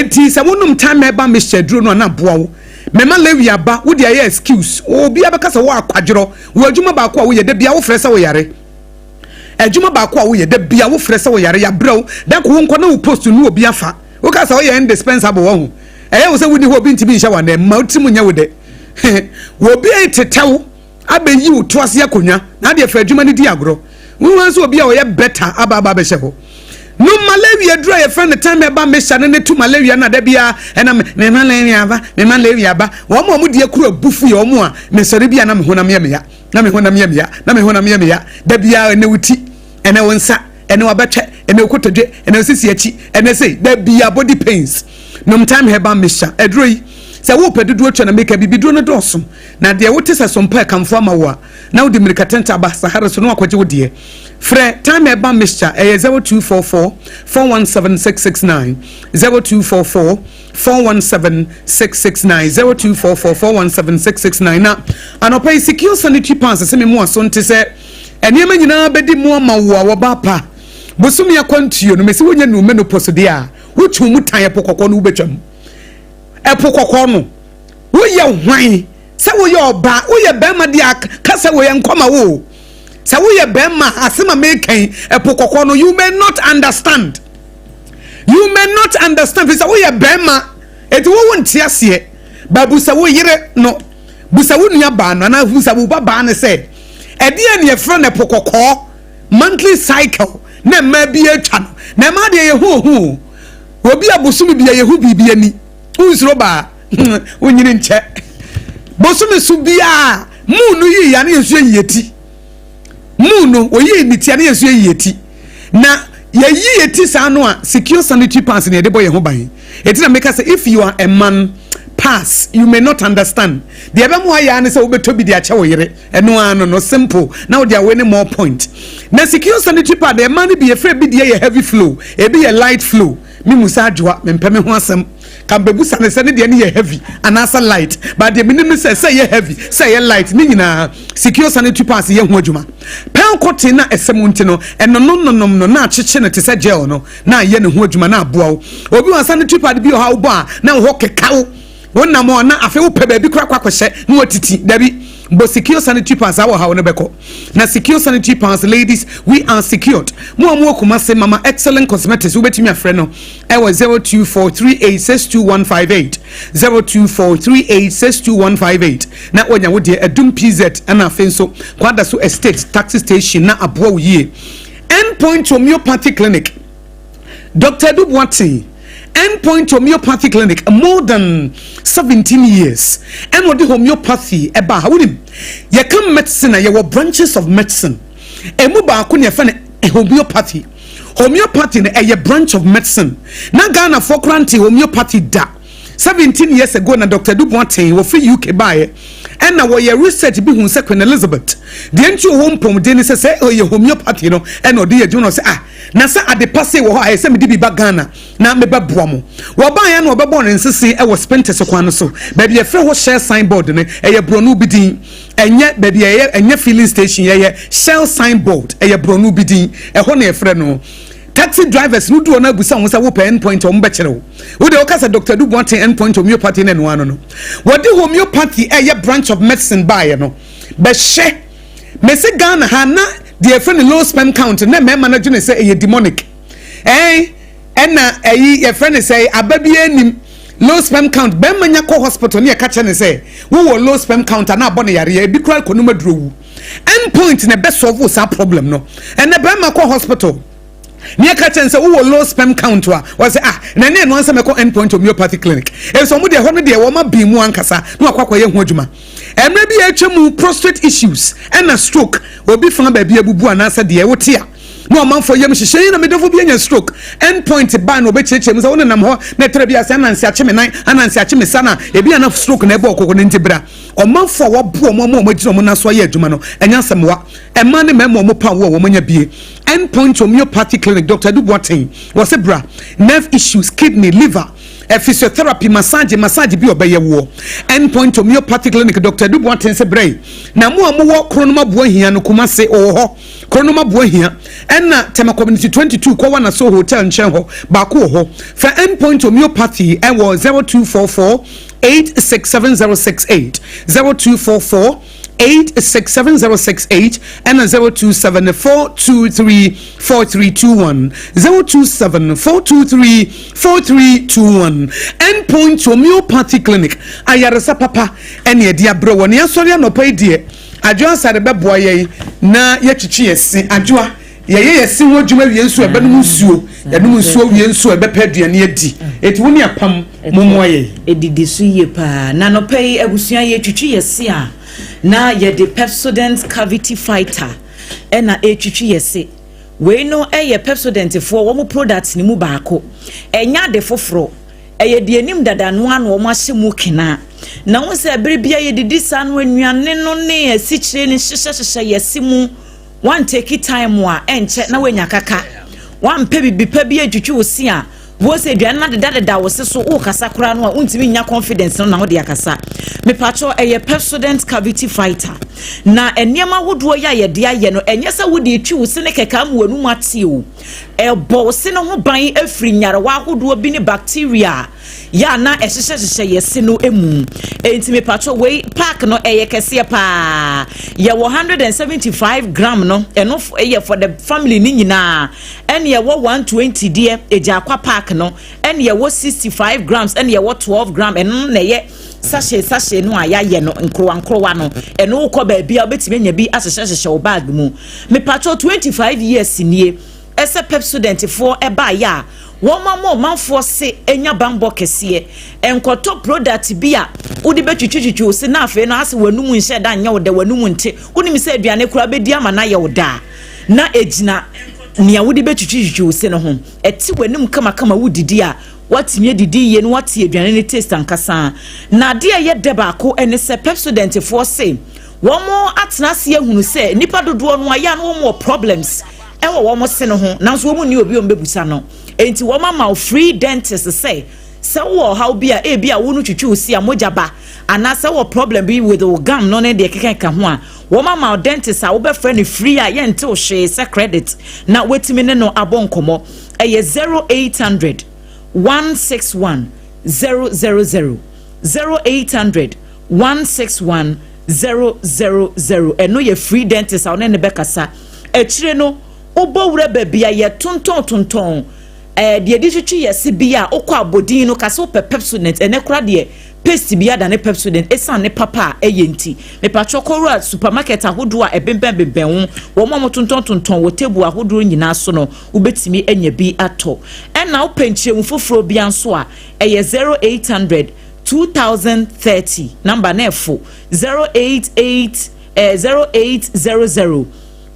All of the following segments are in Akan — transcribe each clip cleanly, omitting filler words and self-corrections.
enti se wonum time eba mixture duro no na boa wo mema lewi aba wo de aye excuse obi abaka se wo akwadworo wo adwuma ba ko a wo ye da bia wo frese wo yare adwuma ba ko a wo ye da bia wo frese wo yare ya brew da ko wonko na wo post no obi afa wo ka se wo ye indispensable wo ho eye wo se wo ni ho obi ntimi nsha wa na ma utimu nya wo de wo bi etetew abeyi wo to ase akonwa na de fa adwuma ni di agro wo wan so obi a wo ye better aba be hye ho no malaria dry your friend the time eba me shane ne to malaria na da bia na me malaria aba wo mo de akura bufu ye wo mo a me sori bia na me honam ye me ya na me honam ye me ya da bia ne wuti ene wonsa ene wabetwe ene okotodwe ene sisi achi ene sei da bia body pains no time eba me sha edroi se wo pedudu atwa na make bibidu no dosom na de wote se sompa kamfo amawo na wo de mirikatenta ba sahara so no akwaje wo de Fre time eba mixture 0244 417 669 0244 417 669 0244 417 669 na anopa secure sanitary pass se me mo aso nte se enema nyina bedi mo amawo a wo ba pa bosumi akwantuo no mesi wonya no menopause de a wo twu mu tan epokokko no ubetwam epokokko no wo ye hwan se wo ye oba wo ye bema de aka se wo ye nkoma wo se wo ye bema asema mekan epokokko no you may not understand se wo ye bema eti wo wonti ase babu se wo yire no busa wo nua ba no na busa wo baba ne se ede ya ne frɛ ne pokokko monthly cycle na ma bi atwa no na ma de ye hu obi abosumi bi ye hu bibi ani unsuro ba onyini nche bosumi su bia munu yi ya na yesu yeti munu oyi ni tia na yesu yeti na ye yeti sa no a secure sanitary pass na de boy ho ban eti na make say if you are a man pass you may not understand the ebemu aya ne say obeto bi de ache wo yire eno ano no simple now they are winning more point na secure sanitary pass the man be afraid bi de heavy flow e be a light flow mi musa adwa me mpeme ho asem kan bebusa ne se ne de ne heavy and asa light but the minimum say ye heavy say ye light ni nyina secure sanitary pass ye ho adwuma pen kote na esemunti no eno no na acheche ne te se gel no na ye ne ho adwuma na aboa obi wa sanitary pass bi o ha wo ba na ho kekawo wonna mo na afi wo pe ba bi kura kwakwahye na watiti dabi but secure sanitary pass awo ha wona beko na secure sanitary pass ladies we are secured mo kuma se mama excellent cosmetics we betimi afre no e was 0243862158 0243862158 na wonya wo de adum pz na afenso kwada so estate taxi station na aboa wo yie endpoint homeopathy clinic Dr. Dubwati Endpoint homeopathy clinic more than 17 years and what the homeopathy eba hawunim ye come medicine ye were branches of medicine emu ba ko ne fa ne homeopathy na a branch of medicine na Ghana for kranti homeopathy da 17 years ago na Dr. Dubwati wo free UK buy and na we research bi hu se Queen Elizabeth the entry home pom de ne say oh ye homeopathy no and no dey adwuma say na sa ade passe wo ha say me di bi ba Ghana na me beboa mo wo ba ya na obebo ne nsese e wo spente so kwan so ba bi e frɛ ho share signboard ne e ye bronu bidin enye ba bi e enye filling station ye shell signboard e ye bronu bidin e ho na e frɛ no taxi drivers no do na busa won say wo pe endpoint o mbekere wo de o ka say Dr. Dubwati endpoint homeopathy ne no ano no wo de homeopathy e ye branch of medicine buy no be hye me se Ghana ha na the friend low sperm count na me manage ne say e demonic na your friend say ababi anim low sperm count be manya ko hospital ne ka che ne say wo low sperm count na abo ne yare e bi kura ko no madrowu endpoint ne be solve sa problem no na be ma ko hospital ne ka che ne say wo low sperm count was say na ne no answer me ko endpoint homeopathy clinic e so mo de ho no de wo ma bi mu ankasa no akwakoye ho adwuma emre bi atwemu prostate issues and a stroke obi fan ba bi abubu anasa de wote a no man for yem hyehyɛ na medofo bi anya stroke endpoint ban obi kyekye mu sɛ wona nam ho na tere bi asa nansi akye me nan anansi akye me sana ebi ana stroke na ebe okoko ne ntibra omanfo wa bu omo magina omo na so ye adwuma no enya semwa ema ne memo omo pa wo omo nya bie endpoint homeopathy clinic Dr. Duboatin was a bra nerve issues kidney liver physiotherapy massage bi obeye wo endpoint homeopathy clinic Dr. Duboatin se brai na mo wo kronoma bo ahia no kuma se ho kronoma bo ahia na tema community 22 kwa na so hotel nchen ho ba ko ho for endpoint homeopathy and was 0244 867068 0244 867068 and 0274234321 0274234321 endpoint homeopathy clinic ayaresa papa ene e dia bro woni asori anopa idie adwa sare beboa ye na yetwitwi yesi adwa ye si ho dwuma wie nso ebenum nsuo yanum nsuo wie nso ebepa aduane adi eti woni apam momo ye edidi so ye pa na no pay abusua ye twitwi yesi a na ye de Pepsodent cavity fighter ena etwitwi yesi we no eye Pepsodent fo wo mo products ni mu baako enya de foforo eye de anim dada no ano mo ahye mu kena na wo se brebia ye didi sa no anuane no ne asikyire ni hyehyehye yesi mu one take time wa enche na wenya kaka one pe bibipa bi atwitwi osi a wo se aduane na dada wo se so wo kasa kura no a untimi nya confidence no na wo de akasa me pacho eye Pepsodent cavity fighter na eniema wodo ya ye de aye no enye se wo de twi wo se ne keka am wanu mate o ebo se no ho ban afri nyare wa hodo bi ne bacteria ya na ehyehyehye yesi no emu enti me pacho we pack no eye kese pa ye 175 gram no eno eye for the family ni nyina ene ye 120 de eja akwa pack no ene ye 65 grams ene ye 12 gram eno na ye sachet no ayaye no nkrowa no eno ko ba bia obetime nya bi ahyehyehye o bag mu me pacho 25 years nie ese Pepsodent for eba ya woma manfo se enya bambo kese enkoto product bia wodi betwitwitwu se na afa no ase wanum nhye da nya woda wanum nte woni mi se aduane kura bedi ama na ye woda na ejina nia wodi betwitwitwu se no ho eti wanum kama wodidi a watime didi ye no wati aduane ne taste ankasa na de ye deba ko ene se Pepsodent for se womo atena se ehunu se nipa dodo no aya no womo problems ewo womo se no ho nanso womo ni obi ombebusa no enti woma ma free dentist say wo how bia e bia wo no twitwi osi a moja ba ana se wo problem be with the gum no ne de keka ho a woma ma dentist a wo be friend free a ye nte o hwe se credit na wetimi ne no abonkomo eye 0800 161 000 0800 161 000 eno ye free dentist a ne be kasa echire no obo wura babia ye tonton de editwi yesi bia okwa abodin no kase op Pepsodent ene kura de paste bia da ne Pepsodent esan ne papa eyenti me patcho korua supermarket ahodo a ebemben wo mo tonton wo table ahodo nyina so no ubetimi enya bi ato ena openchie mu foforo bia nso a eye 0800 2030 number na efo 0800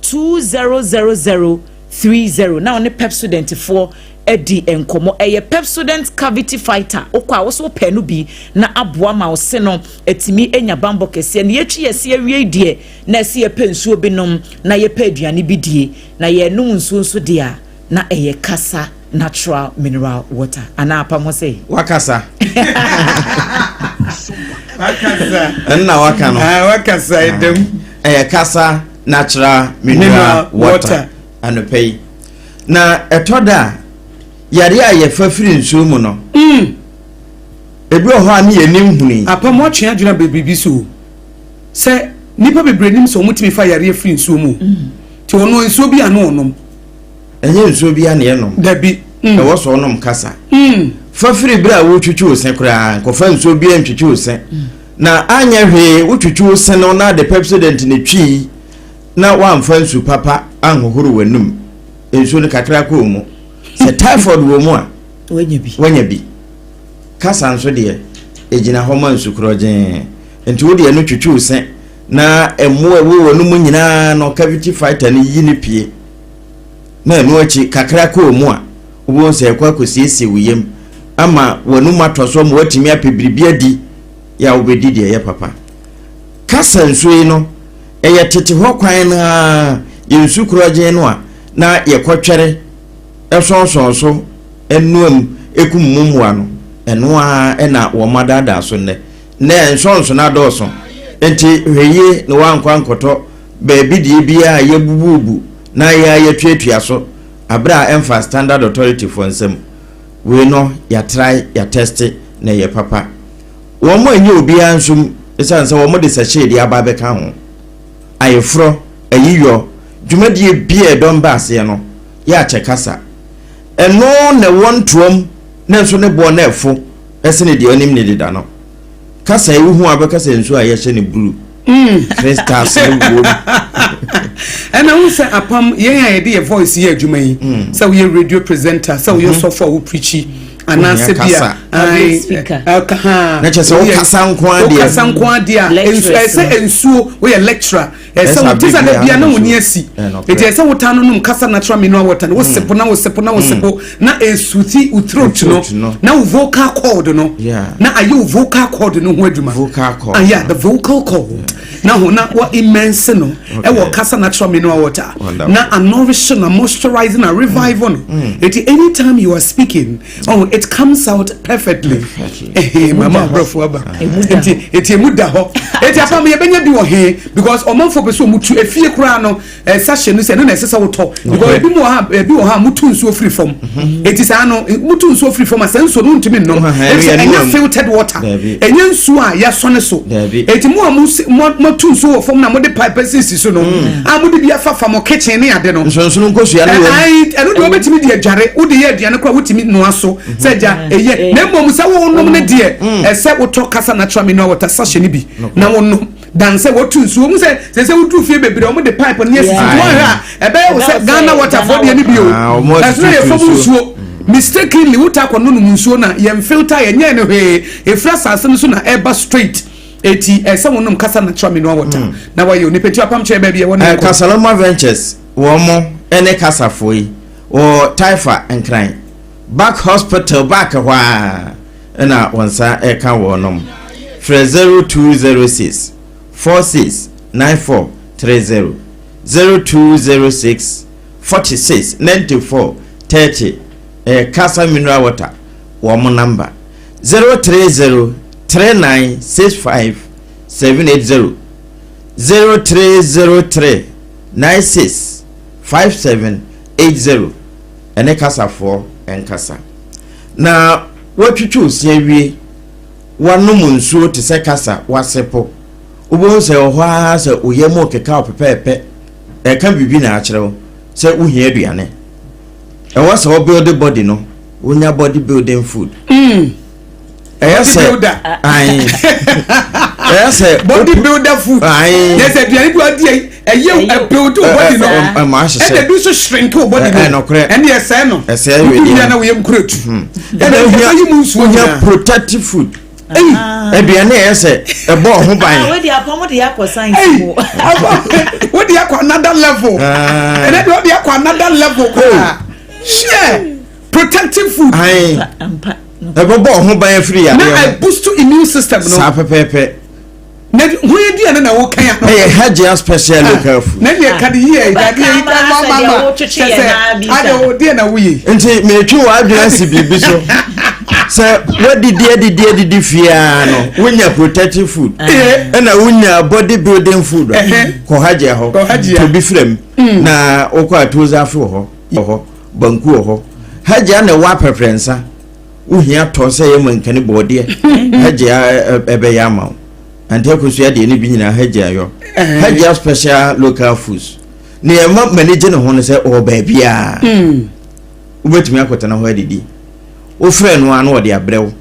200030 now ne Pepsodent for edi enkomo eye Pepsodent cavity fighter okwa wo so penu bi na aboa ma wo se no etimi enya bambo kese na yetwi yesi awie die na se ye pensuo binom na ye paduane bi die na ye num nso dia na eye kasa natural mineral water ana APAM say wakasa enna wakano wakasa edem eye kasa natural mineral water anopay na etoda yare a ye fafiri nsuo mu no ebi ho ani ye nim huni APAM watwe adwuna bebibi so se nipa bebrenim so mutimi fa yare afiri nsuo mu ti wono nsuo bi ano onom enye nsuo bi ane enom dabi e wo so onom kasa fafiri bra wo twitwi osen kra ko fa nsuo bi antwitwi osen na anya hwe wo twitwi osen no na de Pepsodent ne twi na wamfa nsu papa anhohoro wanum ensu ne kakra ko mu se typhoid wo mu a wanya bi kasa nso de ejina homa nsu krojen enti wo de no twitwi sen na emo ewo wanum nyina no cavity fighter ne yi ne pie na eno achi kakra ko mu a wo se kwa kosiesi wiyem ama wanum atoso mo watimi apebiribia di ya obedi de ye papa kasa nsuo no eye tete ho kwan na yensu kroje no a na ye kotwere esonso enuam ekumumwa no eno a na wo madada so ne na ensonso na doso enti hweye no wankwa nkoto beebi die bia ye bububu na ya yetuatua so abra emfa standard authority for nsem we no ya try ya test na ye papa wo mo enye obi ansum esanse wo mo de sache de aba be ka ho ayefro ayiyo dwumadie bia don baase no ya chekasa eno ne wontom na nso ne bo na efo esene de onim ne dida no kasa ewu abekasa nso ayehye ne blue first stars wo and I say apam yen dey voice here adwuma yi so we radio presenter so we so for preachy ananse bia ai speaker na chese o kasa nkwa dia ensuo we lecturer ese wo tisa na bia na woni asi ete ese wo tanu num kasa natural mineral water wo sepo na esuti uthroat no na vocal cord no na ayo vocal cord no ho adwuma the vocal cord na what immense no e wo kasa natural mineral water na a nourishing a moisturizing a reviving it anytime you are speaking it comes out perfectly mama brofo aba it emuda ho it apam ye benya bi wo he because omanfo be so mutu efie kura no sashe no se no na esesa wo to because ebi wo ha mutu nsuo free from it is ano mutu nsuo free from asenso no ntimi no enya filtered water enya nsuo a ya sone so it mu tu nsuo from na mo de pipe sisi so no amude bia fafa mo kitchen ne ade no nso no nkosua no eno de obetimi de adware wo de ye aduane kwa wotimi no aso seja eye na mmom se wo nom ne de ese wo to kasa natural mineral water sashe ni bi na wo nom dan se wo tu nsuo mu se wo tu fie bebre mo de pipe ne sisi wo ha ebe wo se Ghana water for de ni bi o eso ye fo nsuo mistakenly wo ta kono no nsuo na ye filter ye nya ne hwe e fresh asem so na eba straight eti someone kasa natural mineral water na wayo ni petu apam che baby e wona Kasaloma Ventures wo mo ene kasa foi o Taifa enkran back hospital back wa na wonsa e ka wo nom 0206 469430 0206 46 94 30 kasa mineral water wo mo number 030 3965-780 0303-965780 ene kasa for enkasa na watwitwu siawie wanum nsuo te se kasa wasepo obo se ohwa se oyemo keka opepepe e ka bibi na akyerew se uhia aduane e wase o build body no wonya body building food yes body builder food yes aduane do ade eye build body no and they do so shrink body no and yes no we na we am create and you move protective food aduane yes e bo ho ban we dey apom dey akọ science mo we dey akọ another level and we dey akọ another level share protective food ebobo ho ban free ya na I boost to immune system no sa pepepe na hu yedi na wo kan ya Hajia special local food na ye ka de ye da de mama ade wo de na wo ye nti me twu wa adwasi bibi so se wadi fia no wonya protective food na wonya body building food ko Hajia ho to be frame na okwa atoza fo ho banku ho Hajia na wa preference uhia to se ye mankani bode Hajia ebe ya ma ante AKOSUA de ni bi nyina Hajia yo Hajia special local foods ne ma manage ne ho ne se o ba bia ubetumi akota na ho adidi o frɛ no anu ode abrew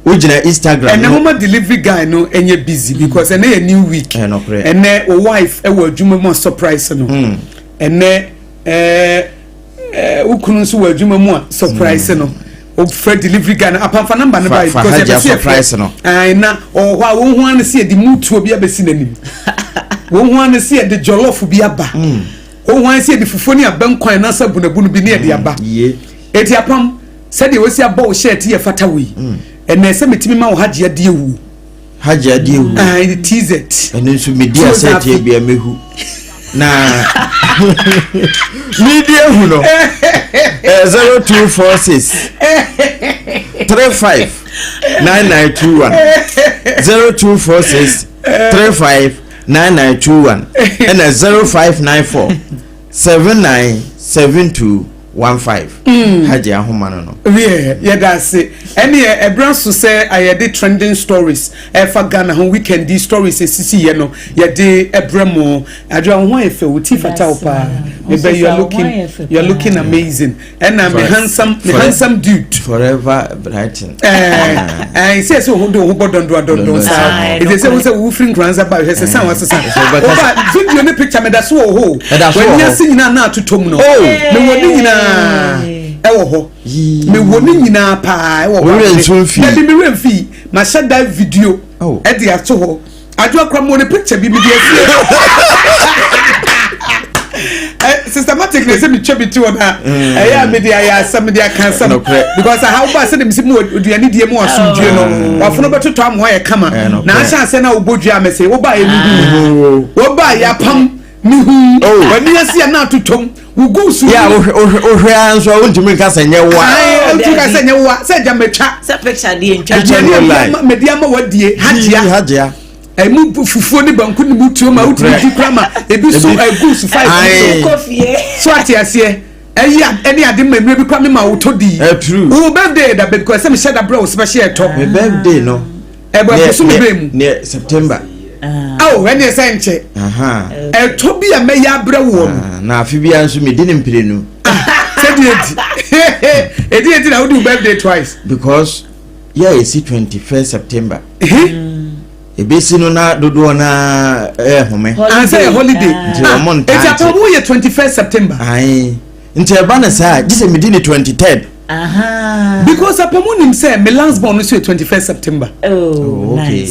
o gina Instagram and home delivery guy no enye busy because ene new week ene o wife e wo adwuma mo surprise no ene ukunu so wo adwuma mo surprise no o frɛ delivery guy na apamfa number no by because e surprise no na o hwa wo hu an se di mutu obi abesi nanim wo hu an se di jollof bi aba wo hu an se di fufoni abankwan na sabunabunu bi ne de aba eti apam said you see a bow shirt here fatawi and say metimi ma wo Hajia de wu Haji Adewu the TZ eno nso media set e bia mehu na media hu no 0246 35 9921 0246 35 9921 and 0594 797215 Haji ahoma no yeah that's it any a brand so say I did trending stories for Ghana on weekend these stories sisi ye no ye dey ebremo adwa ho efe wuti fata pa maybe you're looking amazing and I'm a handsome dude forever brighten I say so do ho bodon sa it say we say we free grants about he say san was san video ni picture me da so ho when you see nyina na atotom no me woni nyina ewo ho me woni nyina pa ewo ho na di me remfi ma share that video e dey ato ho adwo akra mo ne picture bi dey see systematically say me chebi ti ona ya me dey ya some dey kan some because how ba say dem si mo oduani die mo asundue no wafono betoto am ho ye kama na asha say na obodua me say wo ba ye mi wo ba ya pam mihu wani asi na atotom ugu su ya ohwe anso wontumi ka senye wa wontumi ka senye wa se jametwa se picture die ntwa media ma wadie hajia mu fufuo ni banku ni mutuo ma utumi krama ebi so agu su 5 coffee so atiase any ade memre bi kwa me ma wotodi wo birthday da because me share da bro special top me birthday no ebo so me bem ne September when you say nche to bi a me ya bra wo na afi bia nso me di ne mpirenu edi na wo do birthday twice because is 21st September ebesi no na dodo na home and say holiday it's a problem 21st September nti eba na sa gise me di ne 23rd because apamu nim say me last born no 21st September okay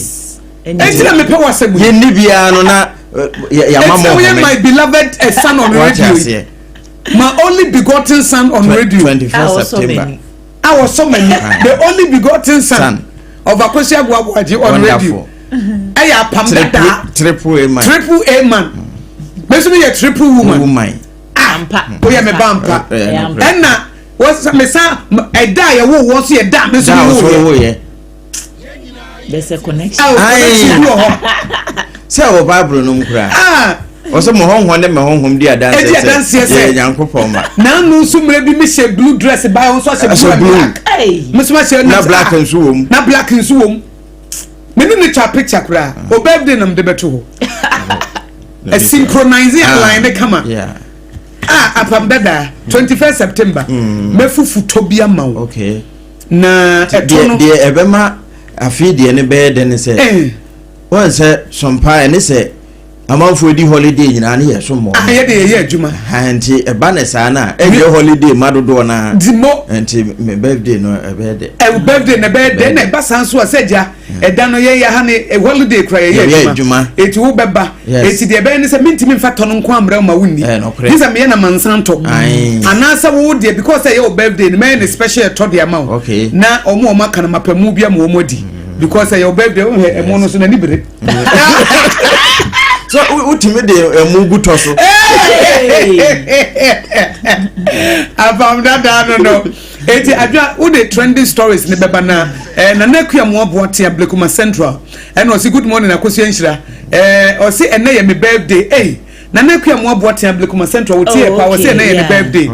Enti me pe wase bu ye ni bia no na ya mama my beloved son on radio my only begotten son on radio 21st September I was so many the only begotten son of AKOSUA on radio I APAM DADA triple A man me so me triple woman ampa o ya me bampa enna was me sa e da ye wo so ye da me so wo ye there's a connection say o Bible no mkura oso mo honhon de me honhom di adanse say yankopon ma na no so mre bi me she blue dress by on so she black me so ma she na black nso wom me ni cha picture kura o birthday nam de beto ho a synchronizing line de kama APAM DADA 21st September me fufu tobia ma wo okay na etono de ebema afi de ne be de ne say won say sompa ne say amanfo di holiday nyina ne yeso mo ye de ye adwuma anti eba ne sa na e holiday madodo na dimo anti me birthday no e be de birthday na be de na eba san so asaja eda no ye ya ha ne holiday kra ye adwuma eti wo beba eti de be ne se mintimi mfa to no nko amra ma wunni bisa me na mansanto anasa wo de because ye your birthday me na special to de amount na omo maka na mapamu bia mo omodi because your birthday e mo no so na nibere so ultimate de mugu toso APAM DADA no eti adwa wo de trending stories ne beba na na nakua mo aboate Ablekuma Central and was good morning AKOSUA nhira o se ene ye me birthday na nakua mo aboate Ablekuma Central wo tie pa wo se ene ye me birthday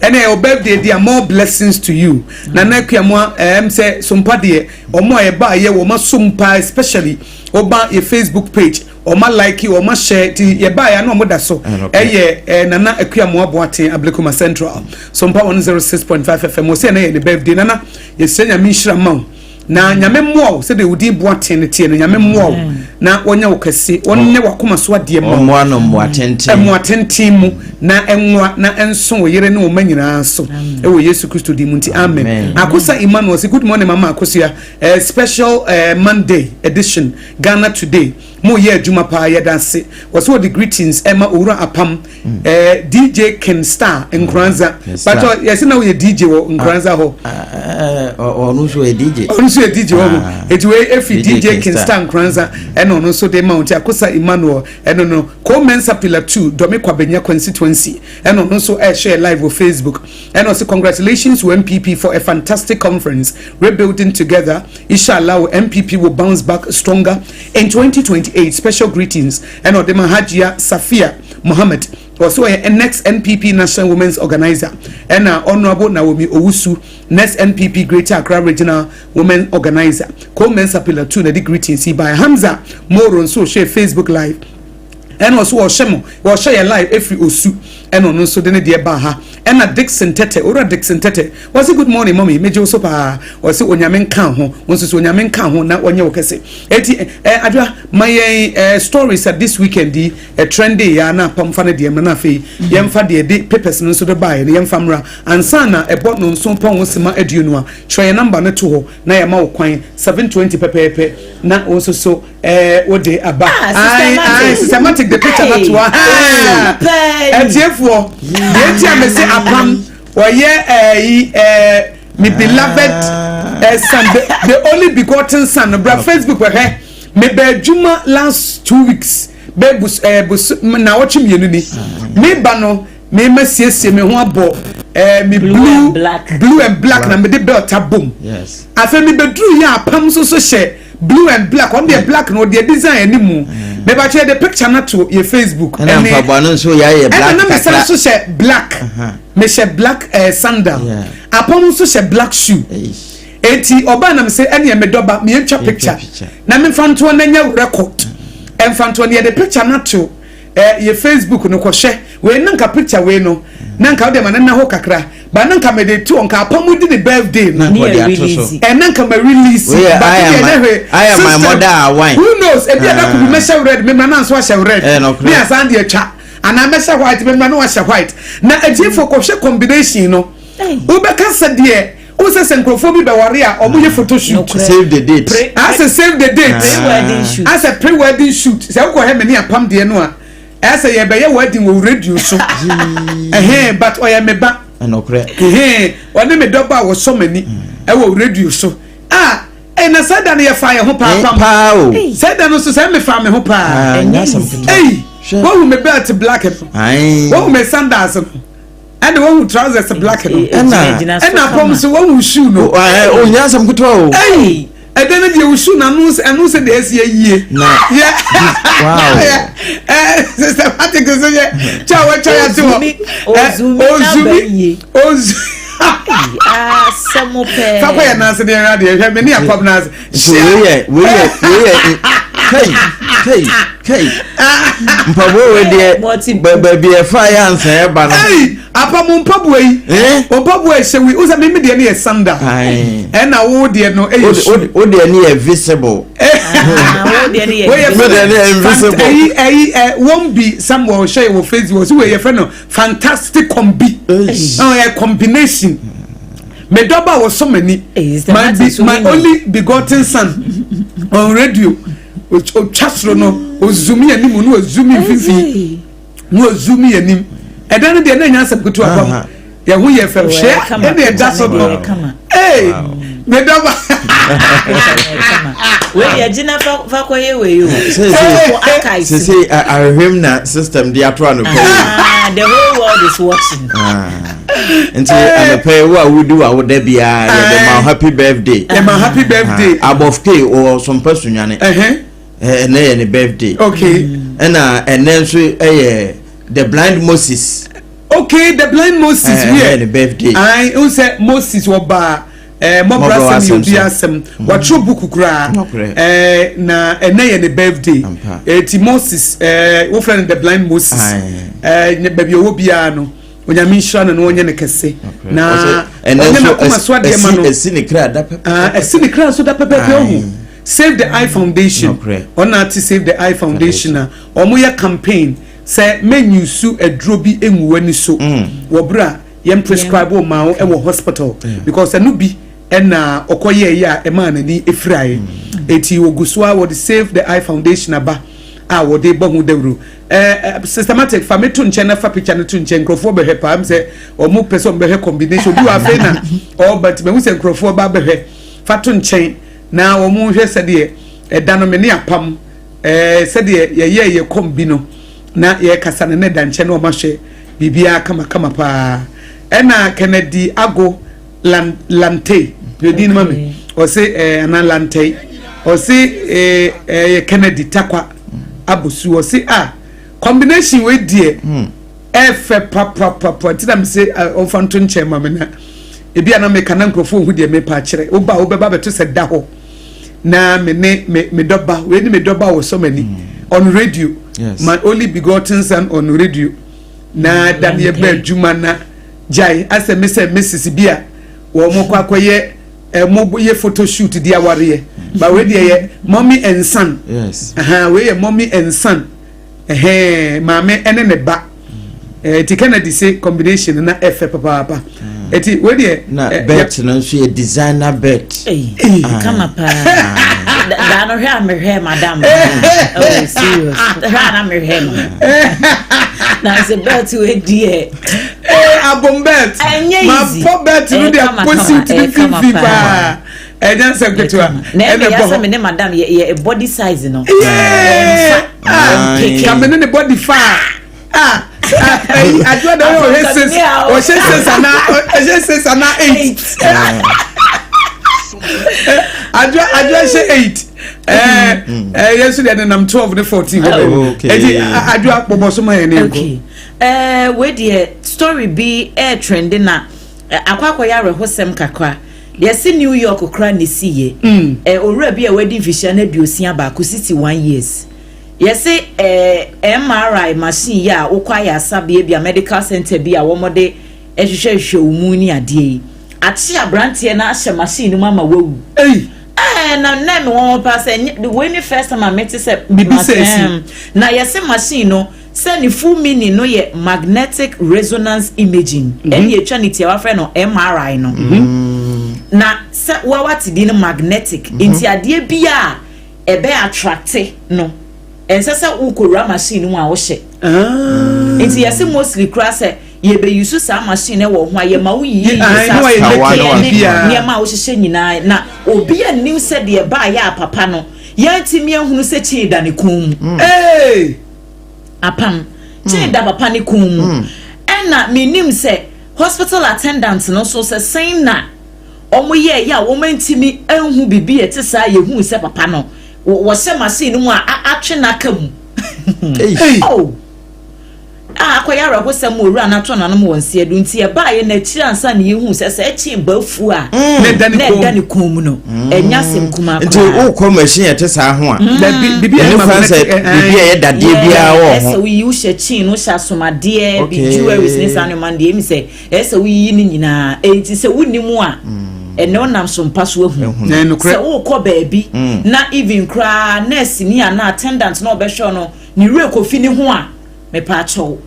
ene your birthday there more blessings to you na nakua mo say sompa de omo e ba ye wo ma sompa especially oba your Facebook page o ma like you o ma share ti ye ba ya no mo da so nana akua mo aboate Ablekuma Central SOMPA 106.5 FM o se na ye the birthday nana ye senya mi nhira ma na nyame mo se de udi boate ne tie nyame mo na wonya wokase wonne wakoma so ade ma mo ano mo atenten mu na enwa na enso wo yere ne wo manyina so e wo Yesu Kristo di munti amen Akosa Emmanuel say good morning mama AKOSUA special Monday edition Ghana today mo ye adwuma pa ye danse was what the greetings Emma Ura APAM DJ Ken Star Nkranza but yes na we DJ wo Nkranza ho onu so e DJ so DJ it way every DJ can stand kranza eno no so dey mount Akosa Emmanuel eno no ko mensa pillar 2 Dome Kwabenya constituency eno no so share live on Facebook eno so congratulations to MPP for a fantastic conference rebuilding together inshallah MPP will bounce back stronger in 2028 special greetings eno de Hajia Safia Mohammed also a next NPP National Women's Organizer and Honorable Naomi Owusu next NPP Greater Accra Regional Women Organizer co-mensa pillar 2 na the greetings by Hamza Moron so share Facebook live and also Oshemo or share live every osu and on so then the baha and a Dixon Tete or a Dixon Tete was a good morning mommy major so pa or so onyamen kan ho once so onyamen kan ho na onye okese eti adwa my stories at this weekend a trendy ya na pam fa na de na fe yemfa de papers no so de buy na yemfa mra ansana e bot no so pon wosima aduonu a try number no to ho na yema wo kwan 720 pepepe na also so wo de aba systematic the picture that one for the time say APAM or me beloved son the only begotten son of Facebook were here me be juma last 2 weeks be na watch me ni me ba no me masiesie me ho abo me blue and black na me de belt abom yes afa me bedru ya APAM so share blue and black on the black no the design anymore me ba share the picture na to your Facebook and am pa so ya black and me so share black me share black sandal APAM so share black shoe eti oba na me say ene me doba me ntwa picture na me fanto na nya record en fanto na the picture na to your Facebook no ko share we nanka picture we no nanka o de ma na ho kakra ba nanka me de to onka APAM di the birthday na nanka me release I am my mother wine who knows e bia da could be measure red me na so share red me asan de twa ana measure white me na share white na eje for ko share combination no u be kan se de o se sencrophobia be ware a omo ye photo shoot save the date as a save the date pre-wedding shoot as a pre-wedding shoot se ko he me ni APAM de no a as a ye be ye wedding wo radio so but o ye me ba enokre one me doba wo so mani e wo radio so na sada na ye fa ye ho pa o sada no so se me fa me ho pa wo me belt black wo me sandals and the one who trousers black and APAM so one who shoe no o nya sam kuto o and then the shoe na no say the ese ye yeah wow systematic so ye cha ya to samope fa ya na se de radio he me ni APAM na so we hey mpabo we de baby e fire answer e ba no APAM mpabo yi mpabo e shewi uza me de na e sanda na wo de no e o de na e visible wo de na e invisible won't be somewhere share wo Facebook so we your friend fantastic combi combination me doba was so many my only begotten son on radio o chastro no o zoomi anim no o zoomi fifi no o zoomi anim e dan de na nya asem kutu APAM ye hu ye fem share e de da so no me doba we ye gina fa ko ye we yo say I him na system dia to no the whole world is watching nti amepe wo awudu awuda bia ye ma happy birthday above k or some person nwane na ye birthday okay and then so the blind Moses okay the blind Moses we birthday I who say Moses wo ba mo brasa mi asem wa tro book kura na na ye birthday eti Moses wo friend the blind Moses ne baby wo bia no onyame nhira no onye ne kese na onye na kuma so de ma no esinikra da pepe esinikra so da pepe ho Save the Eye Foundation ona to Save the Eye Foundation na omo ya campaign say menu su adrobi enwuani so wo bra yem prescribe o ma e wo hospital because anu bi na okoye ya e ma na ni efirae eti ogusua wo the Save the Eye Foundation aba wo de bohu dewru systematic fameto nche na fa picture na to nche nkrofo be hepa am say omo person be he combination bi wa fe na but me hu se nkrofo ba be he fa to nche na omo hwe sede danomene apam sede ye kombi no na ye kasa ne danche na o ma hwe bibia kama pa ena Kennedy Ago Lante pedin mami o se ana Lante o se Kennedy Takwa Abusu o se combination we die efe papa ti na me se o fanto nche mami na ebi ana me kana nkrofo hu de me pa kire oba beba beto se da ho na me doba we ni me doba wo so many on radio. Yes. My only begotten son on radio na Daniel Bedjuma na jai ase me se Mrs Bia wo mo kwakoye mo ye photo shoot dia ware ba we dey mommy and son. Yes. We ye mommy and son mame ene ne ba ti Kennedy say combination na efe papa eti we dey na bet no so designer bet come up da no hwe me madam oh serious na me na se bet we die abom bet ma po bet no dey posit to the pa ejan secretary na me ya say me ne madam ye body size no come in the body far I don't know what says ana 8 I say 8 yesterday I'm 12 to 14 okay I do akpobo so my name okay we the story be trending na akwakoya rehosem kakra yes New York kra ne siye owura bi a wedding vision na duosia ba ko 61 years yes MRI machine ya ukwaya asabe bia medical center bi a womode ehwehwehwe umuni ade achi abrantie na ahye machine mama wawu na me won pass the when first time I met say na yes machine no say ni full meaning no ye magnetic resonance imaging and ye twa ni tie wa friend no MRI no na say wa what di magnetic inti ade bia ebe attract no ensasa ukora machine mu a wo hye enti yesi mostly cross ye be use sa machine wo ho aye ma wo yi ma wo hye nyina na obi anim se de ba ya papa no yantimi ehunu se chida ne kum apam chida papa ne kum na menim se hospital attendant no so se saying na omo ye ya wo mantimi ehunu bibi etisa ye hu se papa no wo se machine mu a atwe nakam oh akoya rabo se mu owura na to na no wonse edu nti e ba ye na chiransa na yehu se se echi bafu a ne dani kom no enya sem kuma nti wo ko machine ete sa ho a bibi e bibi e dade bia wo ho se wi u she chin no sha somade bi jewelry ni sa no man de mi se se wi yi ni nyina enti se wuni mu a eno nam SOMPA so ahu se wo ko baabi na even kra nurse ni ana attendant na obehwe no ni re kofi ni ho a me pa cho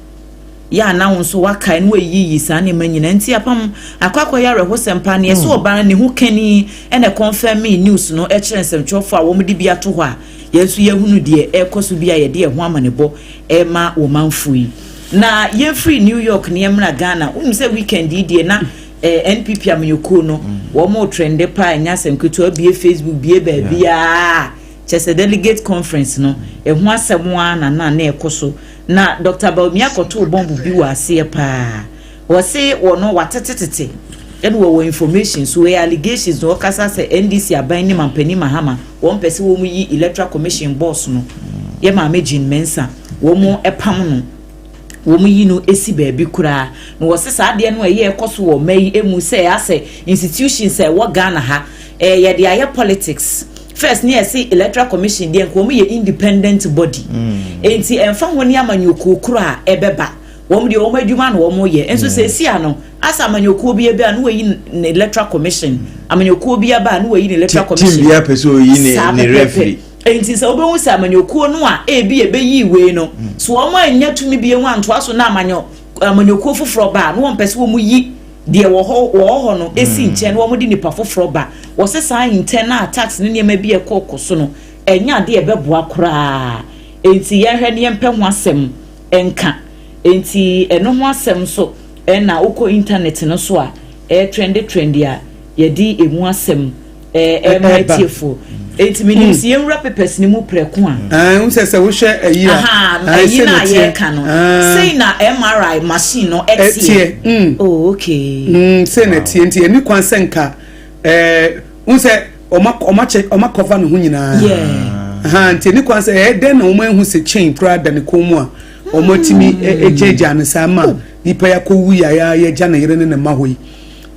ya na won so waka no yi sa ne manyina nti apam akwakoya rehosem ne so oban ne hu kani ene confirm me news no e kire nsem a wo mde bia to ho a yesu yehunu de ekoso bia ye de ho amanebo e ma wo manfui na ye free New York ne emra Ghana se weekend die na NPP amyoko no wo mo trende pa nya semketo bie Facebook bie ba bia chese delegate conference no hu asem na ekoso na Dr. Baumia koto bombu bi wa ase pa wo se wono watetetete ene wo information so allegations no kasa se NDC aban ni mampani mahama won pese wo mu yi electoral commission boss no ye ma Jane Mensa wo mu epam no wo mu yi no esi ba bi kura no wo se sa de no ye ekoso wo mai emu se ase institutions se wo Ghana ha ye de aye politics first near see electoral commission dey ko mu ye independent body enti emfa honi amanyoko kura ebeba wom de wom adwuma no wom ye enso se sia no asa amanyoko bi ebe anu yi na electoral commission amanyoko bi aba anu yi na electoral commission team bi apeso yi ne referee enti se obehu se amanyoko no a ebi ebe yi we no so wom anya tumi bi enwa nto aso na amanyoko foforo ba no wom pese wom yi de wo ho no esi nche no wom de nipa foforo ba wo se san internal tax ne niam bi ekokoso no enya de ebeboa kura enti ye hwe ne yempe ho asem enka enti eno ho asem so na uko internet no so a trend a ye di emu asem MITFO enti menim si yemra papers ni mu preko a unse wo hwe ayi ayi na ye ka no sei na MRI machine no etie oh okay sei na tie enti eni kwansenka unse oma cover no hu nyina enti eni kwanse den na oma hu se chain prada ne komu a oma timi ejeja ne sama nipa ya ko wu ya gya na yere ne mahoi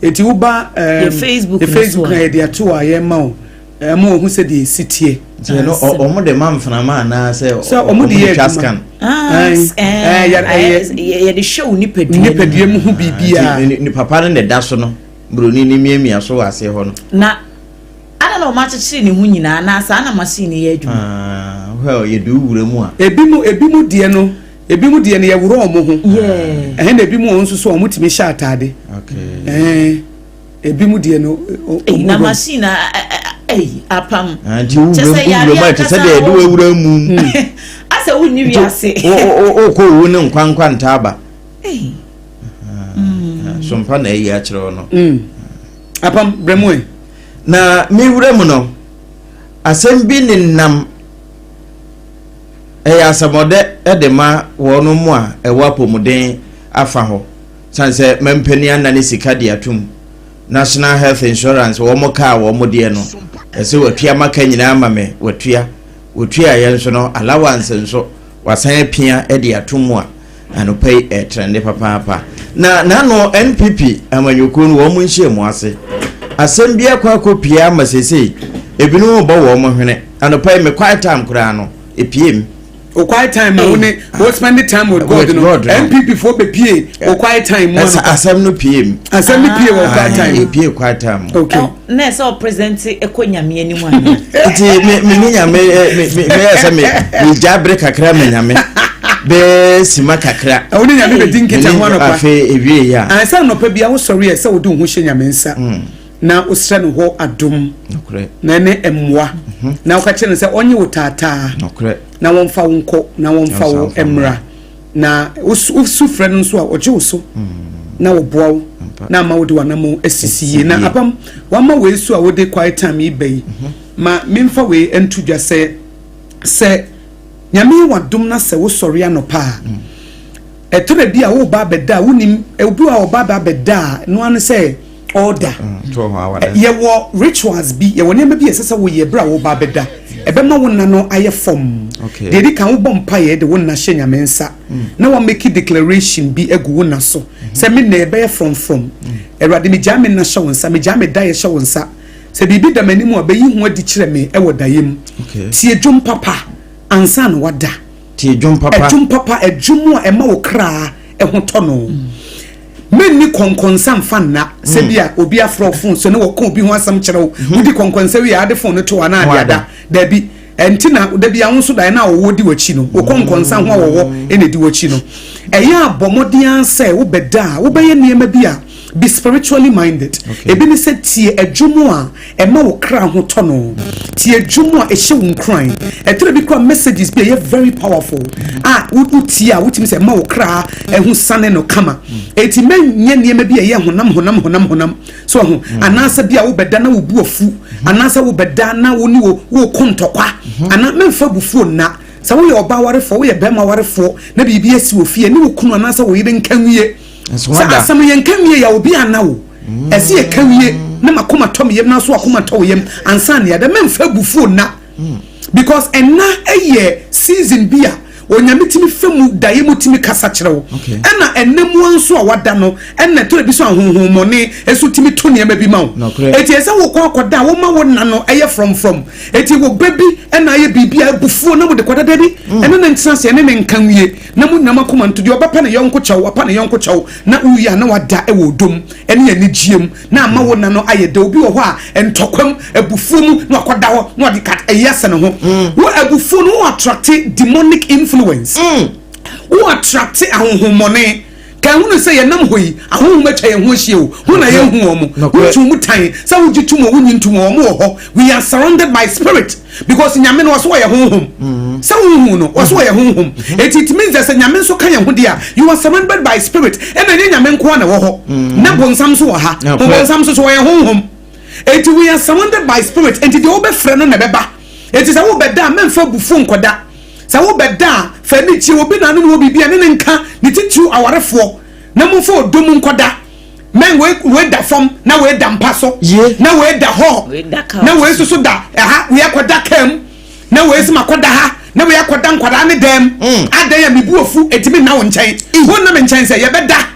enti wo ba Facebook na ye dia to a ye ma o mo hu se de sitie no omo de mamfana ma na se omo de ye scan ya de show ni pedie mu hu bibia ni papa ne da so no broni ni miamia so ase ho no na ana no ma chichi ni hu nyina na sa na machine ye adwuma well ye do wura mu a ebi mu de no ye wuro omo ho na ebi mu onso so omo timi sha atade okay ebi mu de no na machine APAM wura te se de do wura mu asa wunni wi ase o ko wu ne nkwankwa ntaba SOMPA na yi a kire no APAM bremwe na mi wura mu no asem bi ni nam asamode edema wono mu a ewa pomuden afa ho sanse mempani anane sika de atum National Health Insurance wo mo ka wo mo de no ese watua maka nyina ama me watua ye nso no allowance nso wasan pia de atum a anopai trend papa na no NPP amanyoko no wo mo nhie mu ase asem bia kwa kopia masese ebinu bo wo mo hwene anopai me quiet time kura no epiem o quiet time we spend the time with God no NPP for be pie o quiet time mo asem no PM asem no pie o quiet time pie quiet time okay na so present ekonyame animu an enti me nyame me asa me jabre kakra me nyame be sima kakra woni nyame be dinketa ho no pa afa ewie ya ansa no pa bia wo sori e se wo do ho hye nyame nsa na osra no ho adom na ne emwa na ukache ne se onye wo tata na wonfa wonko na wonfa wo emra na usufre no so a oje wo so na wo boa wo na ma wo de wanamo asisiye na APAM wama we so a wo de quiet time ibai ma memfa we entudwa se nyame wadom na se wo sori anopa etore bi a wo ba beda wonim obi a wo ba beda no an se order ye wo rituals bi ye woni ma bi esesa wo ye bra wo ba beda ebe ma wona no aye form de di kan wo bompa ye de wona hye nyame nsa na wo make declaration bi egu wona so se me na ebe from erade me jame na hye wonsa me jame da ye hye wonsa se bibi da mani mu abayi hu adi kire me e wo dayem tie dwom papa ansa na wada tie dwom papa edwom a ema wo kra e ho tono menni konkonsa mfanna se bia obi afro phone so ne wo kan obi ho asam kyerɛw wodi konkonsa wi ade phone to ana ada da bi entina da bia ho so da na wo di wachi no wo konkonsa ho wo ene di wachi no eya abomodian se wo beda wo beye niema bia be spiritually minded ebi ni se tie adwumu a ema wo kra ho to no tie adwumu a ehye wo nkran etere bi kwa messages be very powerful wo tie a wotimi se ema wo kra ehu sane no kama eti menye niema bi ye honam so ho anasa bia wo beda na wo bu afu anasa wo beda na wo ni wo kontokwa ana memfa bufu na sa wo ye oba warefo wo ye bema warefo na bibi esi wo fie ni wo kunu anasa wo yire nkanwie sa asam ye nkanwie ya obi anawo esi ye kanwie na makoma tom yem na so akoma to yem ansa ne ya da memfa bufu na because enna eye season bia onyame timi femu daye mutimi kasa kyerɛw ɛna enemu anso a wada no ɛna to bi so ahonhomone esu timi to ne ma bi ma wo eti esa wo kwa akoda wo ma wo na no ɛyɛ from eti wo baby ɛna ayɛ bibia bufuo na mo de kwada da bi ɛna na ntina se ɛna ne nkanwie na mu nama koma nto de obapa ne yonko kyɛw apa ne yonko kyɛw na uya na wada ɛwɔ dom ɛne ani giem na ama wo na no ayɛ da obi wɔ hɔ a entokwam abufuo mu na akoda hɔ na ɔde kat ɛyɛ se ne ho wo abufuo no attract demonic influence who attract ahonhomone kan hu no say yenam hoyi ahonhom atwa ye ho hie o hu na ye hu omo hu mu tan say wo gitum wo nyintum omo wo ho we are surrounded by spirit because nyame no so ye honhom say hu no so ye honhom it means that nyame so kan ye ho dia you are surrounded by spirit and na nyame nko na wo ho na bonsam so wo ha bonsam so ye honhom enti we are surrounded by spirit enti de obefre no na beba enti sa wo beda memfa bufu nkoda sa wo beda fa ni chi obi na no obi bia ne nka ne titu awarefo na mo fa odom nkoda men we da fom na we da mpaso na we da ho na we so da ha we akoda kam na we sima koda ha na we akoda nkwada ne dem adan ya mebu ofu etimi na wo nchen ho na me nchen se ye beda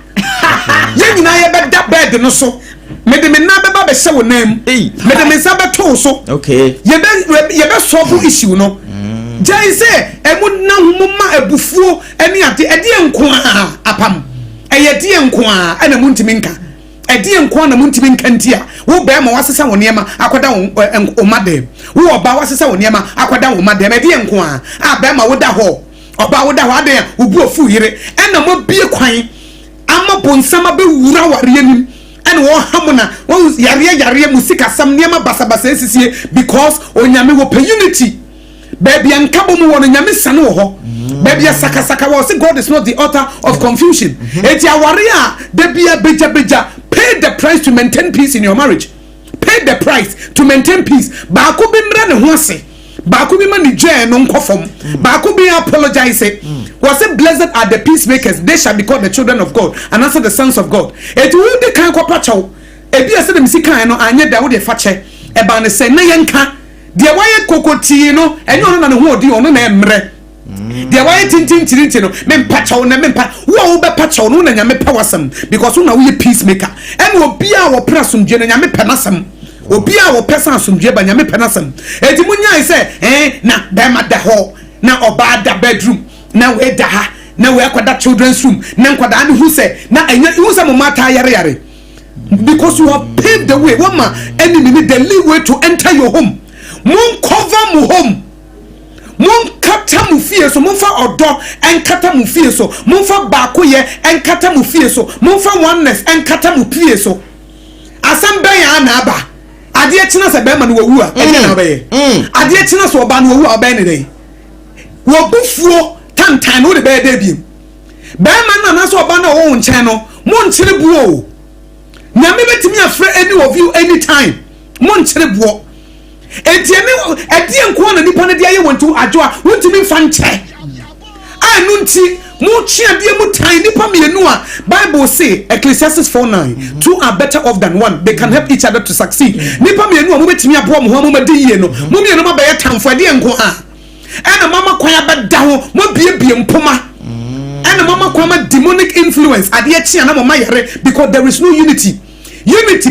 ye nyina ye beda bed no so me de me na beba be hye wo nam me de me sa beto so okay ye be solve issue no jai say emu na humma abufuo ene ade enko a apam eye de enko a ana muntimi nka ede enko na muntimi nka ntia wo be ma wasesa wo niema akoda wo madem wo oba wasesa wo niema akoda wo madem ede enko a be ma wo da ho oba wo da ho ade obu ofu yire ena mo bie kwan ama bonsama be wura ware nim ene wo hamuna wo yare musika sam niema basabasa esisie because onyame wo pe unity baby ankabo mu wono nyame sane wo ho baby sakasaka wo say God is not the author of confusion eti aware a baby beja pay the price to maintain peace in your marriage. Pay the price to maintain peace. Ba ko bi mra ne ho ase. Ba ko bi ma ni dwe no nkofom. Ba ko bi apologize. Was say blessed are the peacemakers, they shall be called the children of God and also the sons of God. Eti wo de kan ko pacho. Ebi ase dem sikan no anye da wo de fa che. E ba ne se na yenka. De waye kokoti no enyo no na ne ho odi ono na emre. Dia why tintin no me pacho na me pa wo be pacho no na nyame pa wasam because una we peacemaker and obi a wo prasumdwe no nyame pa nasam obi a wo pesa asumdwe ba nyame pa nasam enti munya say na dem da ho na oba da bedroom na we da ha na we akwada children's room na nkwada ne hu say na enya hu say mo mata yare because you have paved the way woman enemy need the leeway to enter your home mon cover mo home mon kata mu fie so mon fa odo en kata mu fie so mon fa baakoye en kata mu fie so mon fa oneness en kata mu fie so asam ben ya na aba ade ekina se ben ma no wawu a ene na be ade ekina so oba no wawu a ben ne dey wo bufuo tantan no de be dey biem ben ma na so oba na wo nchen no mon nchire buo nyame betimi afre any of you anytime mon nchire buo etiemi edie nko na nipa na de aye wontu adwo a wontimi fa nche anu nti mu chia de mu tan nipa mienu a Bible say Ecclesiastes 4:9 two are better off than one, they can help each other to succeed. Nipa mienu a mu betimi abo mo ho mo madi yie no mu mienu ma be ye tamfo de nko a ena mama kwan abeda ho mo biebie mpoma ena mama kwan ma demonic influence ade e chia na mo mayere because there is no unity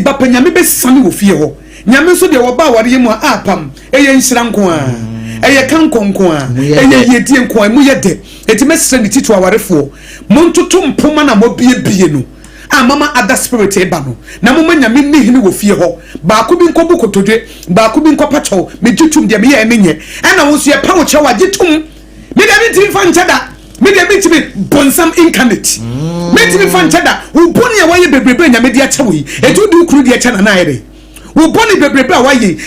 ba panyame be sane wo fie ho nyame so de wo ba ware mu a apam eye nhira nko a eye kankonko a eye yedie nko a mu yede etimesre ni titu awarefo montoto mpoma na mobiebie no a mama other spirit eba no na mama nyame ni hini wo fie ho ba ko bi nkobu kotodwe ba ko bi nkopacho mejutum de me ye enye ana wo so ye pa wo che wa gitum me de bi tin fa nchada me de bi tibi bonsam incarnate me tibi fa nchada wo boni a waye bebrebe nyame de ache wo yi etu du kru de ache na na yede wo boni bebrebe a waye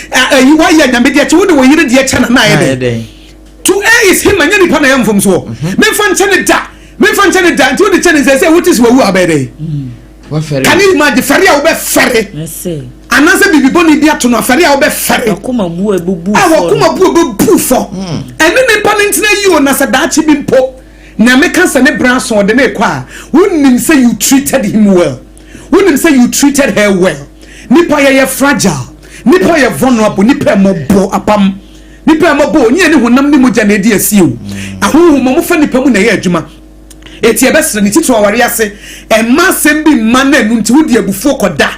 waye nyame de ache wo de wo yire de ache na yede to air is him anya nipa na yam from so me fa nchane da nti wo de chane say what is wo abede can you imagine fere a wo be fere anase bibi boni bi ato no fere a wo be fere akoma bu ebubu fo ene nipa ntina yi o na se da chi bi mpo na me kan se ne branson de ne kwa wonnim say you treated him well, wonnim say you treated her well. Nipa ye fragile, nipa ye vulnerable, nipa mobo apam, nipa mobo nye ne honam ni moja na edi asi o ahu mo fa nipa mu na ye adwuma eti ebesere ni titu aware ase emma sem bi ma na enu nti wodi abufu koda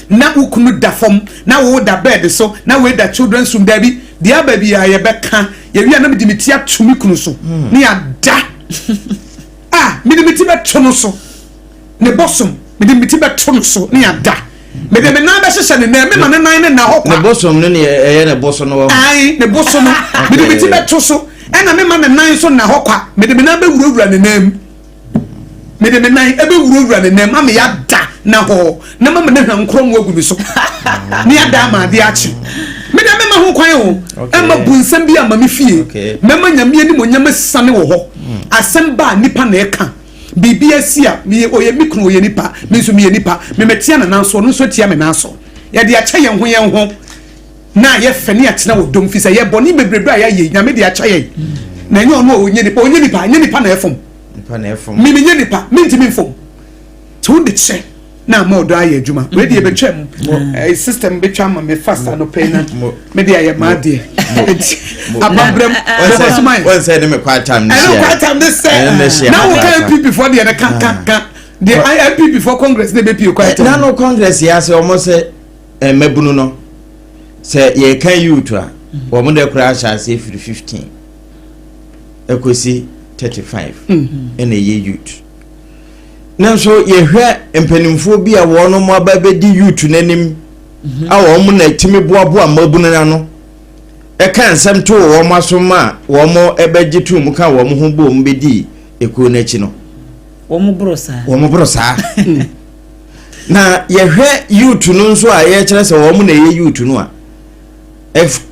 na ukunu da fom na wo da bed so na we da children's room da bi dia ba bi ye beka ye wi na medimiti atumi kunu so ni ada medimiti betono so ne bosom medimiti betono so ni ada mede me na ba hye ne me ma ne nan na hopa ne bosom no ne ne bosom no ai ne bosom medimiti beto so ena me ma ne nan so na hokwa mede me na be wurawura ne nam mede me nan ebe wurawura ne nam am ya da na ho na ma me ne hwankrom wagu bi so ni ada ma de achi mede me ma ho kwan o emma bunsam bi ama me fie me ma nyame ni monyam sane wo ho asem ba nipa na eka bibi asia me oye mikru oye nipa me so me nipa me metia na nanso no so tia me nanso ye de acha ye ho na ye fani atena wo dom fi say ye boni bebrebe a ye nyame de acha ye na nye ono onye nipa na efom mi nye nipa mi ntimi mfom to de che na ma odo aye adwuma we de be twam system be twam me fast no pay na me de aye ma de ababrem one say me quite time this say now we can people before the can the ILP before Congress they be quite na no Congress ya say almost say mabunu no say ye kan youth a wo mo de crash as say 15 ekosi 35 ene ye youth nanso ye hwe empanimfo bi a wono mo ababedi youth nanim a wo mo na timi boaboa mabunu na no e kan nsem to wo mo asoma wo mo ebeji tu mu kan wo mo ho bo mo bedi eko na chi no wo mo brosa na ye hwe youth no nso a ye kire se wo mo na ye youth no a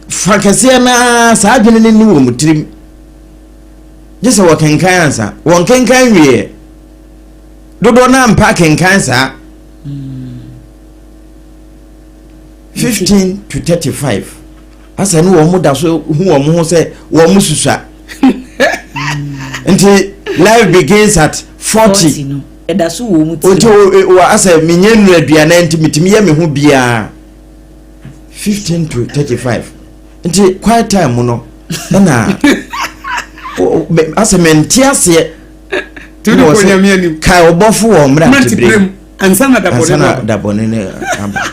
fakase na sa adwene ni wo mo tirim jese wo kenkan ansa wo kenkan wie dodo na mpa kenkan sa 15 to 35 asa no wo mo da so hu wo mo ho se wo mo susua nti life begins at 40 no eda so wo mu ti o asa menye nu aduana nti mitimi ye me ho bia 15 to 35 nti quiet time no na asa mentiase tudo ko nyame ni kai obofo wo mra tibrem ansana da bone ne aba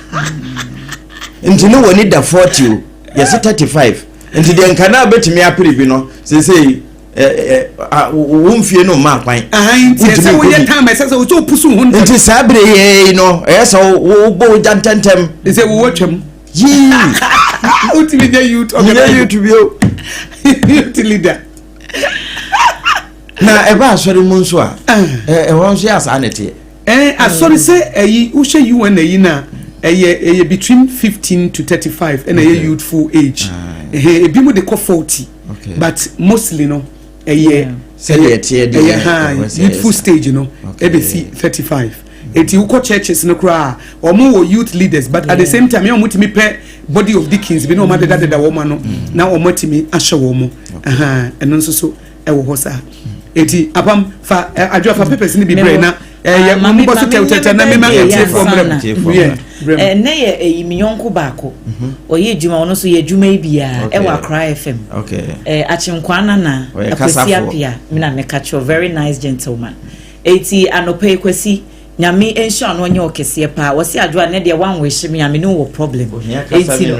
nti no woni da 40 yes 35 nti de nkana betimi apiri bi no sei wo mfie no ma kwan nti se wo ye time se wo to pusu hu nti sabre ye no esa wo bo jantantem se wo twam yi utilize youth bio youth leader na eba asori mu nso a won so asa anete asori se eyi wo hwe you na eyi na eye between 15 to 35 and a youthful age ebi mu de ko 40 but mostly no youthful stage no ebesi 35 eti uko churches no kra omo wo youth leaders but at the same time you mutimi pe body of deacons bi no ma deda woman no na omotimi ahwe wo mo eno nso so ewo ho sa eti apam fa adwo fa papers ni bi bre na ya mo bo so tete na me ma tie for mrem ne ye eyimiyonko baako oye djuma ono so ye djuma bia e wa ACCRA FM achinkwana na akwesi apia me na me catch very nice gentleman eti anope kwesi nyame ensure no onye okese pa wose adwo ne de wan we hye nyame no wo problem eti no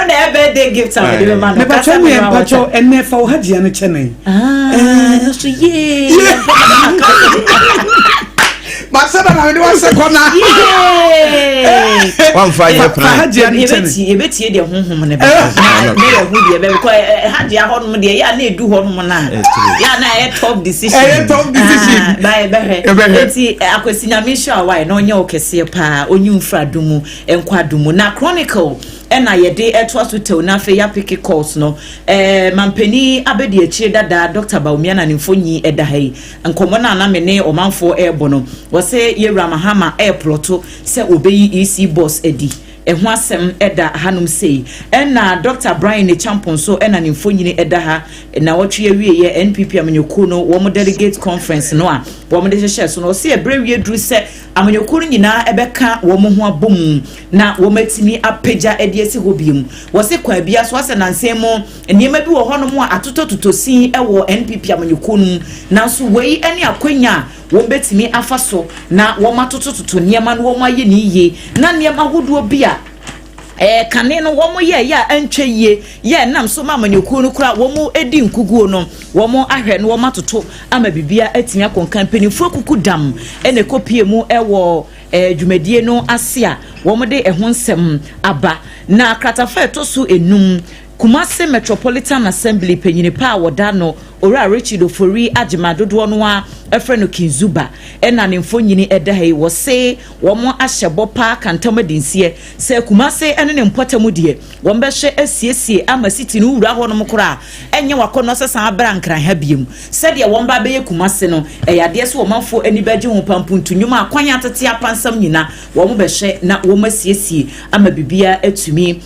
na birthday gift am de man no kasa me pacho enne fa wo hajia no chene so ye masada na we wan sekona wan fa ye plan hajia no chene ebeti de honhom ne ba na ye hu de be ko hajia honhom de ya na edu honhom na ya na e top decision bye eti akwesi nyame sure why na onye okese pa onyumfra dumu enkwadumu na chronicle ena yede etwa so tew na fe ya pick calls no mampani abedi achire dada Dr. Baumia na nimfonyi edahai nkomo na me ne omanfo ebo no wose yewra mahama airploto se obeyi EC boss edi eho asem eda hanum sei ena Dr. Brian ne champon so ena nimfonyi edaha na wotwe awie ye NPP amanyoko no wo delegate conference no a wo de hye so no se ebrewie dru se amanyoko nyina ebeka wo ho abom na wo matimi apagya ediesi hobiem wo se kwa bia so ase nansemo niema bi wo hono mo atotototosin ewo NPP amanyoko no na so wei ene akwanya wo betimi afaso na wo matotototo niema no wo maye ni ye na niema hodo bia kane no wo mo ye ya antwe ye nam so ma manyoku no kura wo mo edi nkuguo no wo mo ahwe no wo matoto ama bibia atimi akonkan penifo kuku dam ene kopie mu ewo dwumadie no ase a wo mo de eho nsem aba na kratafa to so enum Kumasi Metropolitan Assembly penyini pa wodano ora Richard Ofori agema dodo no a efre no Kinzuba ena ne mfonyini edahei wo se wo mo ahyebo pa kantama dinsie se Kumasi ene ne mpotamu de wo mbehwe asiesie ama city no wura ho no mkora enye wakono sesa abra nkran ha biem se de wo mba beye Kumasi no eyade so wo manfo ani baje ho pampuntu nyuma akwanya tete apansam nyina wo mo behwe na wo masiesie ama bibia atumi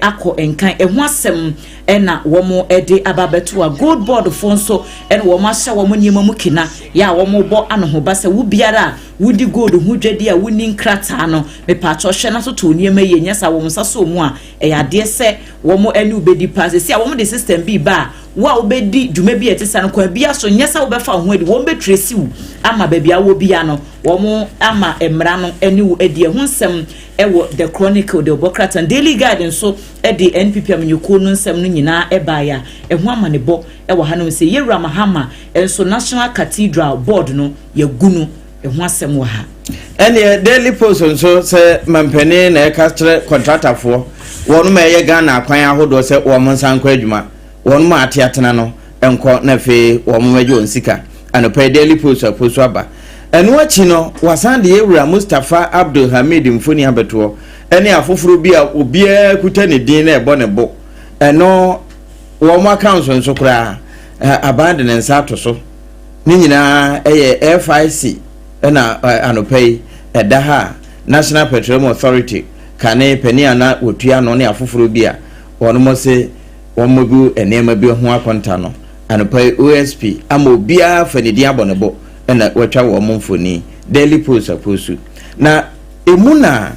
akọ enkan ehu asem na womo ede ababeto a gold board fonso na womo ahya womo niema mu kina ya womo bo anoho ba se wo biara wudi gold hu dwade a woni nkrata no me pa cho hwe na so to niema ye nyasa womo saso mu a eyade se womo ani ubedi pass se a womo de system bi ba wa ubedi dwuma bi etisa no kwa bia so nyasa wo befa ho edi womo betresi wu ama ba bia wo bia no womo ama emra no ani wo edi ehu nsem ewo the chronicle the Bokrata daily guide so edi NPP amnyuko no nsem no nyina ebaya ehu amanebo ewo hanom se yewura mahama enso national cathedral board no yagunu ehu asem wa ha ene daily post so se mampene na ekastre contractor fo wonu ma ye Ghana akwan ahodo se wo monsankwa adwuma wonu ma atiatena no enko na fe wo majo nsika anopa daily post aposo aba enu achi no wasande yewura Mustafa Abdul Hamid mfoni abeto ene afoforo bi a obia kuta ne din na ebo ne bo eno wo ma council nso kra abandon nsa to so ni nyina eye FIC na anopai edaha National Petroleum Authority kane penia na otua no ne afoforo bi a wono mo se womo gu enema bi ho akonta no anopai OSP ama obia fanidi abonebo na watwa wo mfoni daily post aposu na emuna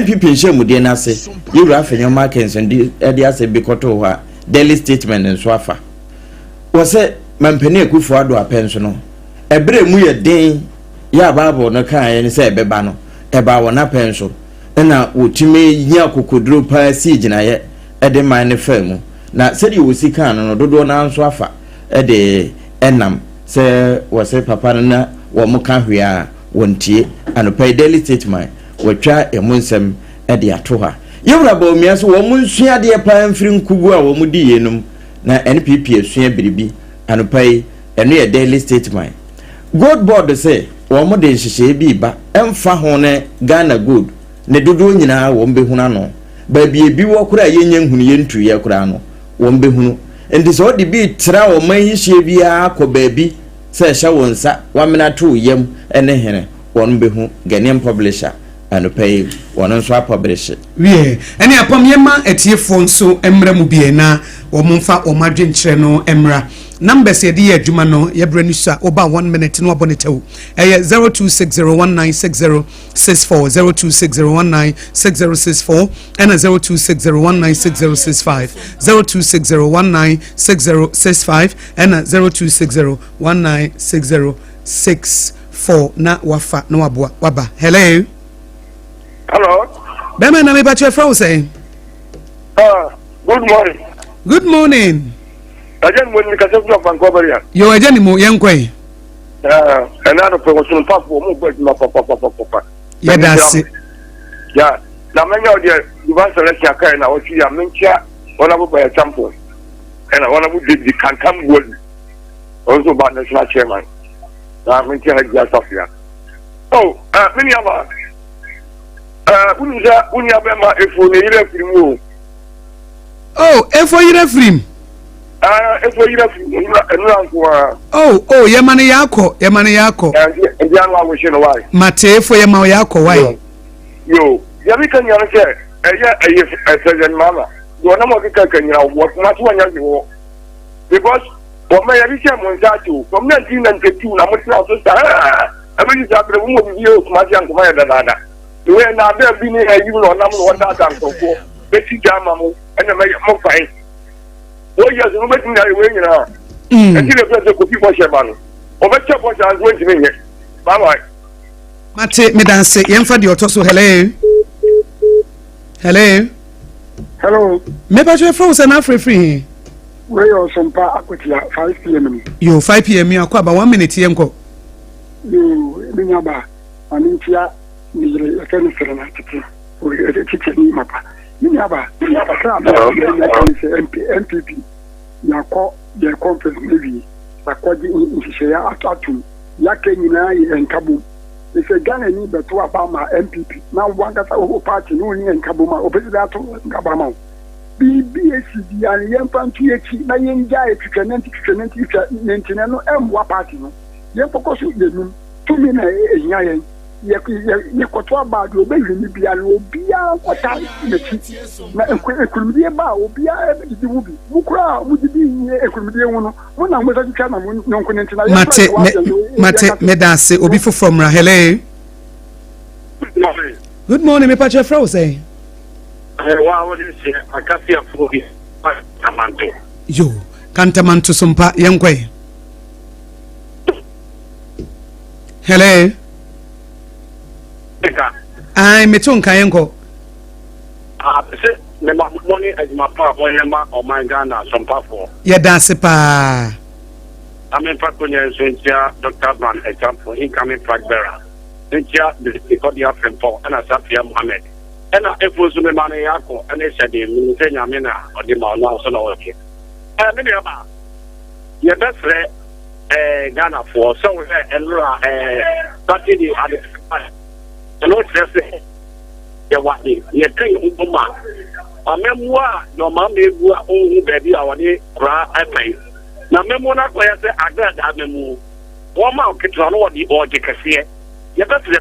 MPP nhemudie na se yura afenyo markets ndi ade ase bikoto ha daily statement nso afa wo se mampene akufo ado apenso no ebre mu ye den ya babo no kan ye se ebeba no eba wo na penso na otime nya kokodro pa si gina ye ede man ne famu na sedi wo sika no dodo na nso afa ede enam se wase papa na wo muka hwea wontie anopai daily statement watwa emunsem ede atoha yewura ba omia so wo munsua de pa mfiri nkugu a wo mudi yenum na NPP asua biribi anopai eno ye daily statement gold board se wo mo de nhihye bi ba emfa ho ne Ghana gold ne dodo nyina wo mbehuna no ba bi ebi wo kura yenye nhunu yentu ye kura no wo mbehunu endi so de bi tra wo man hihye bi akọ baabi se hya wonsa wamena to yam ene hene won behu Ghanaian publisher anopai wono so publish wie ene apam yema etiefo nso emra mu bie na wo mfa o madwenkyere no emra numbers ye de adwuma no ye brani sa oba 1 minute no abonetew eye 0260196064 0260196064 and 0260196065 0260196065 and 0260196064 na wafa no waboa waba hello Bema na me ba che from say good morning. Good morning. Ajen mo ni ka se fun Vancouver ya. Yo ajani mo yenkwai. Na no promotion pa for mo gbe ma papa. Ya dasi. Ya, na menya o de divan selection kai na o ti ya mencha wona bo ba champion. Na wona bo di kankam gold. Also ba national chairman. Na mencha ha ya Sofia. Oh, many aba. Unya be ma efo ne yire firimu. Oh, efo yire firim. Efo yire firimu enu anko. Oh, yemane yako. Ndi anwa wo she no why. Mate efo yema yako why. Yo, ya bi kan yana se eye president mama. Yo na mo ka kan yana wo na to anya ni wo. Because o ma ya bi se mo nzatu from 1992 na mo tna so sta. Abi ji abre mo bi yo kuma ji anko ma ya dada. We na be bi ni ayi no na mo wanda dan to ko be ti jama mo ena me mo fine o yes no be ti na we nyina e ti le place ko fi bo she ba no o be che bo she as we ti me bye bye mate me dance yemfa de otoso hello me ba je from na free we yo sompa akotia 5 pm yo 5 pm akwa ba 1 minute yenko yo me nyaba ani tia ni re kan sera na tete o tete ni mapa Minyaba MPP yako the conference maybe akwaji nhihye atatu yake nyina enkabu ife Ghana ni beto abama MPP na wangata o party no ni enkabu ma president enkabu ma BBAC yani yempantu echi na yenja etwetwenenti ntina no emwa party no yempokoso denum tumi na enyayen ye koto abado obewi ni bia no obia kota mechi na ekulumdie ba obia ebidi wubi mukura mudidi ni ekulumdie wono wona mo twa na nonko ntina mate medase obi from Rahele. Good morning, me pacha frau say. What is it? I can't see a full Kantamanto. Yo, Kantamanto SOMPA Yankwe. Hello. I meton Kayanko. Money as my papa, or my Ghana, SOMPA 4. Yeah, that's pa. I'm in Paconia, Cynthia, Dr. Van, example, incoming flag bearer. Cynthia, the Kodia Frempo, and a Safia Mohammed. And if was the money yako, and they said, Mina, or the Mount okay. Many about your best Ghana for so and Saturday at the and what's that? You want me? You're saying, a memoir, no mammy, who are only baby, our day, cry, I pay. Now, memoir, where I got that memo. One mouth can run all the order, Cassia. You can't say,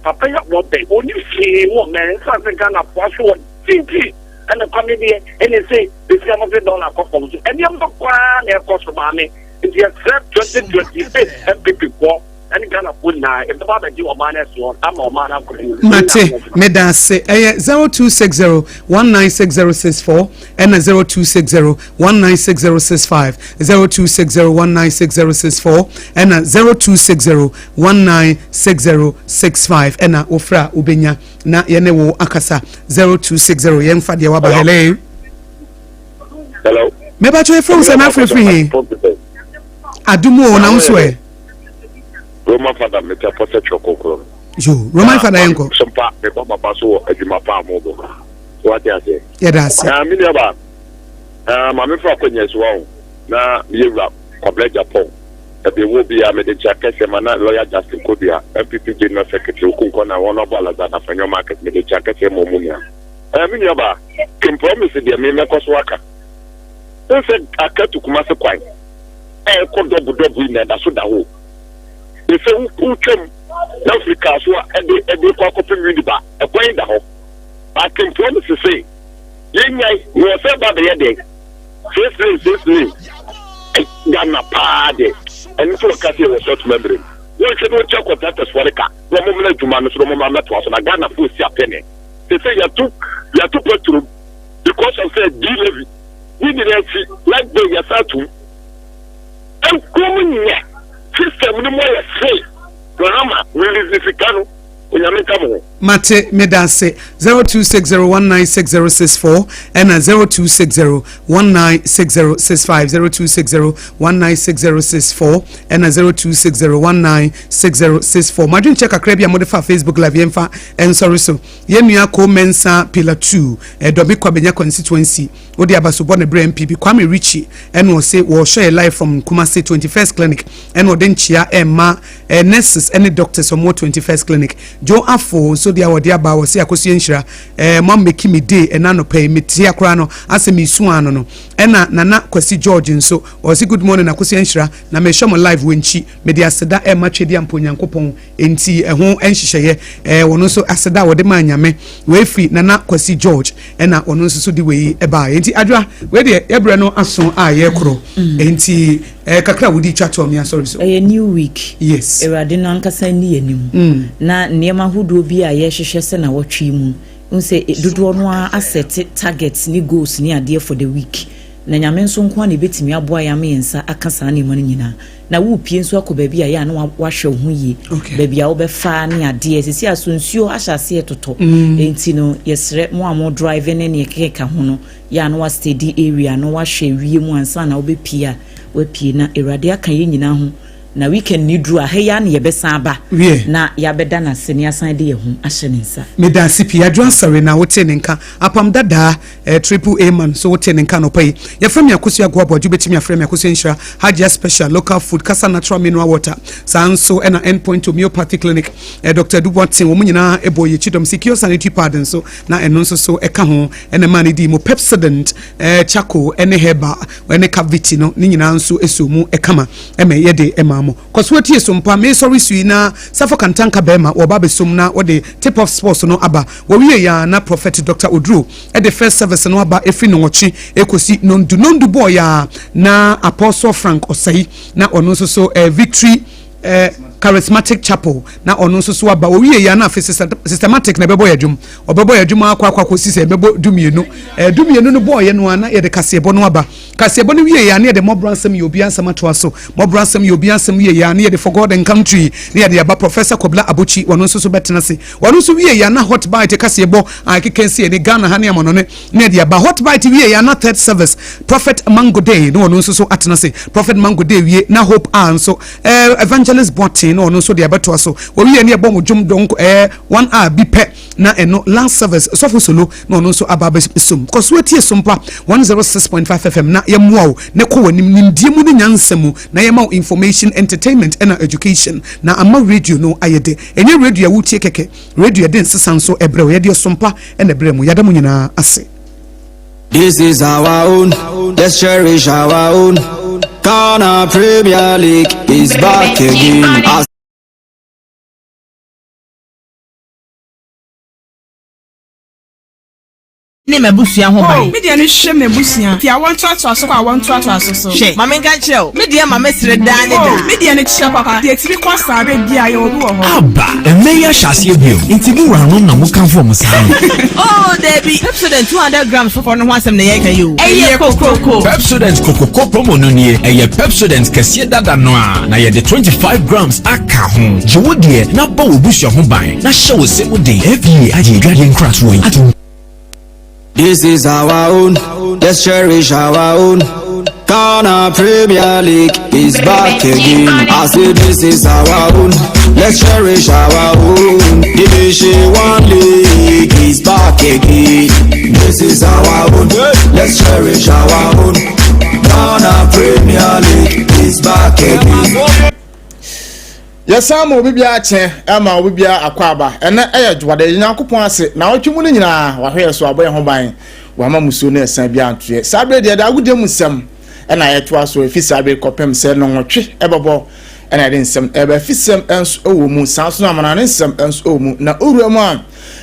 Papa, what they only see one man, something kind of possible, simply, and the comedy, and they say, this $100 couples, and you're not quite a cost of money, and you accept 2028 MPP for any kind of good night. If the father you a minus one, I'm a man of Mate, Medase, 0260-196064 and 0260-196065, 0260-196064 and 0260-196065 and Ofra Ubenya na yenewo akasa 0260 yemfa de waba hele. Hello. Meba cho from sana free. Adumo na unswe. Roman father meta pose chokokro. Jo, Roman father enko. SOMPA me baba baso adwuma pa modo. What you say? Yeah, that's it. Me never. Mama fra kwenya so won. Na yewra kwabla Japan. There will be a medical mana lawyer Justin Kodia, MPP General Secretary Kunkona, one of all that for your market medical momunia. Miniaba can promise the America's worker. They said, I cut to Kumasa Quine. I called double in that so that who. They say, who came Africa, so a day for copy river, a point the home. I can promise to say, Yay, you are said by the day. This Ghana party. And so Cassie was short memory. You should not check what that is for the car. No moment to manage the moment was a Ghana food penny. They say you took through because of said delivery. We didn't see like the Yasatu. And coming here, system no more say, Grandma, release the Ficano. Mate Medase 0260196064 and 0260196065 0260196064 and 0260196064. Madrin check akrabia modifa Facebook live yemfa and sorry so yemia ko mensa pillar 2 dobi kwabenya constituency odi abaso ne bre MPP Kwame Richie and we say we share live from Kumasi 21st clinic and odenchia emma nurses and doctors from 21st clinic Joe Afo so dia wodi aba wo se AKOSUA nhira mam make me day and no pay me tia kra no asemi su ano no ena nana Kwasi George nso o se good morning AKOSUA nhira na me show mo live wenchi me dia aseda e ma twedi amponyankopon enti ho enhihye wono so aseda wodi ma nyame we free nana Kwasi George ena wono nso so di we e ba enti adwa we de ebre no aso a ye kro enti kakra wodi twato me sorry so a new week yes erade no ankasa ni anim na niema hudo bi a ye hwehwe se na wotwe mu unse dodo no asset targets ni goals ni ade for the week na nyame nso nko na betimi aboa ya me nsa akasa na emanu nyina na wo pie nso akoba bi a ya na wahwe ho yi ba bia wo be fa na ade sisi asonsuo ahyase etoto enti no yesre mo amo drive ne ne keka ho no ya na wa steady area no wahwe wie mu ansa na wo be pia wa pie na erade aka ye nyina ho na weekend ni dru a heya na yebesa ba na yabeda na senia san de yehu ahye ne nsa me da sipi ADWOA ASARE na wote ne nka APAM DADA AAA man so wote ne nka no pai ye frame AKOSUA go abodu betimi aframe AKOSUA Nshira Hajia special local food kasa natural mineral water sanso ena endpoint homeopathic clinic Dr. ADWOA ASARE wo nyina ebo ye chidom secure sanitary pardon so na eno so eka ho ena mani di mo pepsodent chako ene heba ene cavity no ni nyina nso esomu ekama eme ye de emamo cause wetie sompa me sorry sui na safo kantanka bema oba besom na wode tip of sports no aba wo wie ya na prophet Dr. Odro the first service no aba efi no wochi ekosi nondu boy ya na Apostle Frank Osai na ono so victory charismatic chapel na ono so aba wo wie ya na systematic na bebo yadwum obebo yadwum akwa sise bebo dumienu no boy no na ye de kasebo no aba kasebo no wie ya na ye de mobransem ye obi ansem ato aso mobransem ye obi ansem wie ya na ye de for God and country na ye de aba Professor Kobla Abuchi ono so betena se ono so wie ya na hot bite kasebo akikensi ye de Ghana ha na amono ne na ye de aba hot bite wie ya na third service Prophet Mango Day no ono so atena se Prophet Mango Day wie na Hope so evangelist Botin no no so de abeto aso wo wie ne ebom dwom donko 1 hour bi pe na eno last service sofo solo no no so ababa sum cause wetie SOMPA 106.5 FM na yemuawo ne ko wanim nimdie mu ne nyansemu na yema information entertainment and education na ama radio no ayede enye radio wutie keke radio den sesan so ebre wo yede SOMPA and ebre mu yada mu nyina ase. This is our own, let's cherish our own. Ghana Premier League is back again. Ne mabusua ho ban me dia ne hwe mabusua ti awon to aso so kwa awon to aso so she mama nka cheo me dia mama sire dan ne da me dia ne chia papa ti etiri kwa sabe bia ye obi wo ho aba emeya hyase bio intimu wano na mo kan form sa oh debi Pepsodent 200 grams for no ho asem na ye kan yo eye kokoko Pepsodent kokoko promo no nie eye Pepsodent kese dada no a na ye de 25 grams aka ho jewodie na ba obusua ho ban na hye wo se wo de FDA aje gradient crash wo yi. This is our own, let's cherish our own. Ghana Premier League is back again. I say this is our own, let's cherish our own. Division 1 League is back again. This is our own, let's cherish our own. Ghana Premier League is back again. Yes, I'm Obibia Chen, Emma Obibia Aquaba, and ADWOA the Yankopon ase, na otwumu ni nyina wa hwe so aboy ho ban, wa ma muso na esan bia antwe. Sabe de da gude musem, na yeto so efi sabe kopem se no nwotwe ebebo, na de nsem ebe fisem enso owo mu sanso na mana nsem enso owo mu na owuram a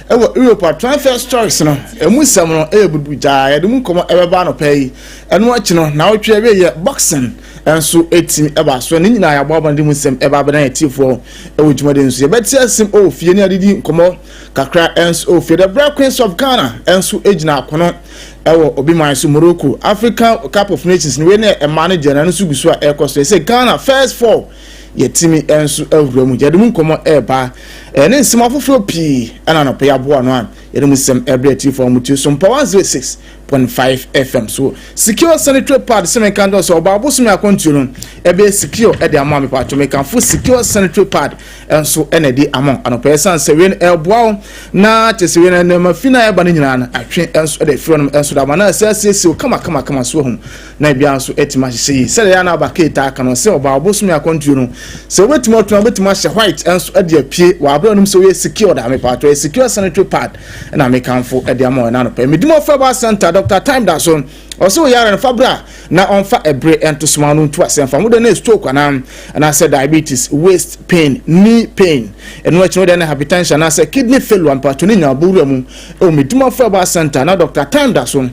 ewo Europe transfer stories no emusem no ebubuja ye de mu komo ebeba no pay eno achi no na otwe ebe ye boxing enso etim eba so ne nyina ya baba ndi musem eba bana etifo ewo dwuma de nso ye beti asim o fie ni adidi komo kakra enso o fie the Black Queens of Ghana enso ejina akono ewo obi man so Morocco African Cup of Nations ni we na e manager na nso gusu a ekoso say Ghana first four yetimi enso awuramu yedum komo eba ne nsima foforo pi ana no pe aboa no an yedum sem ebreti for mutu SOMPA 106.5 FM so secure sanitary pad semekando so oba sumi akontuno ebe secure e de amon me pato me kan fu secure sanitary pad enso ene di amon ano pe san se wen elboa na tese wen na mafina eba ne nyina na atwe enso de firo no enso da mana sese kama so hu na bia enso etima hye se ya na baketa aka no se oba sumi akontuno se wetima otuma betima hye white enso e de apie wa abro no so we secure da me pato secure sanitary pad na me kan fu e de amon na no pe medimo faba center Dr. Time that son also yare na fabra na onfa ebre ento smanu nto asemfa mo de na stroke na I said diabetes, waist pain, knee pain and what you na hypertension na say kidney failure and patoni na buru mu o medimo faba center na Dr. Time that son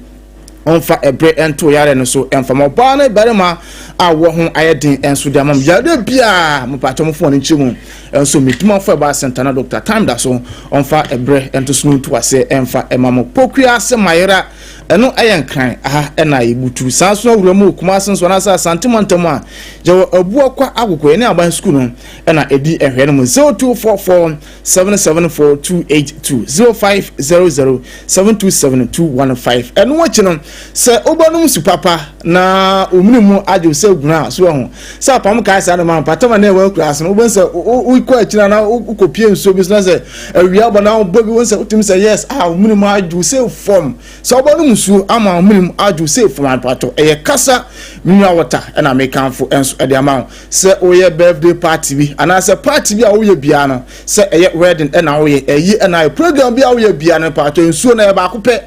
onfa ebre ento yare no so emfa mo ba na barema awo ho ayedin enso de amam yare bia mo pato mo fo ni chimu enso medimo faba center na Dr. Time that son onfa ebre ento smanu nto ase emfa emamo pokua se mayera eno ayen kran aha ena ibutu sanso awuramu kuma sanso na sa santimantam a je abuo kwa agukọ ene aban school no ena edi ehwe no 0244 774282 0500 727215 eno wachi no se obanum su papa na ominimu ajo se guna so ho sa pam kai sa no man patama na we class no bonse u ko akina na u kopie nso business awia bo na bo bi wonse utim say yes ominimu ajo se form so obo no musu ama ominimu ajo se form pato eye kasa mineral water na make amfo enso e de ama se oye birthday party bi ana se party bi a wo ye bia no se eye wedding na wo ye eyi na program bi a wo ye bia no pato enso na e ba akopɛ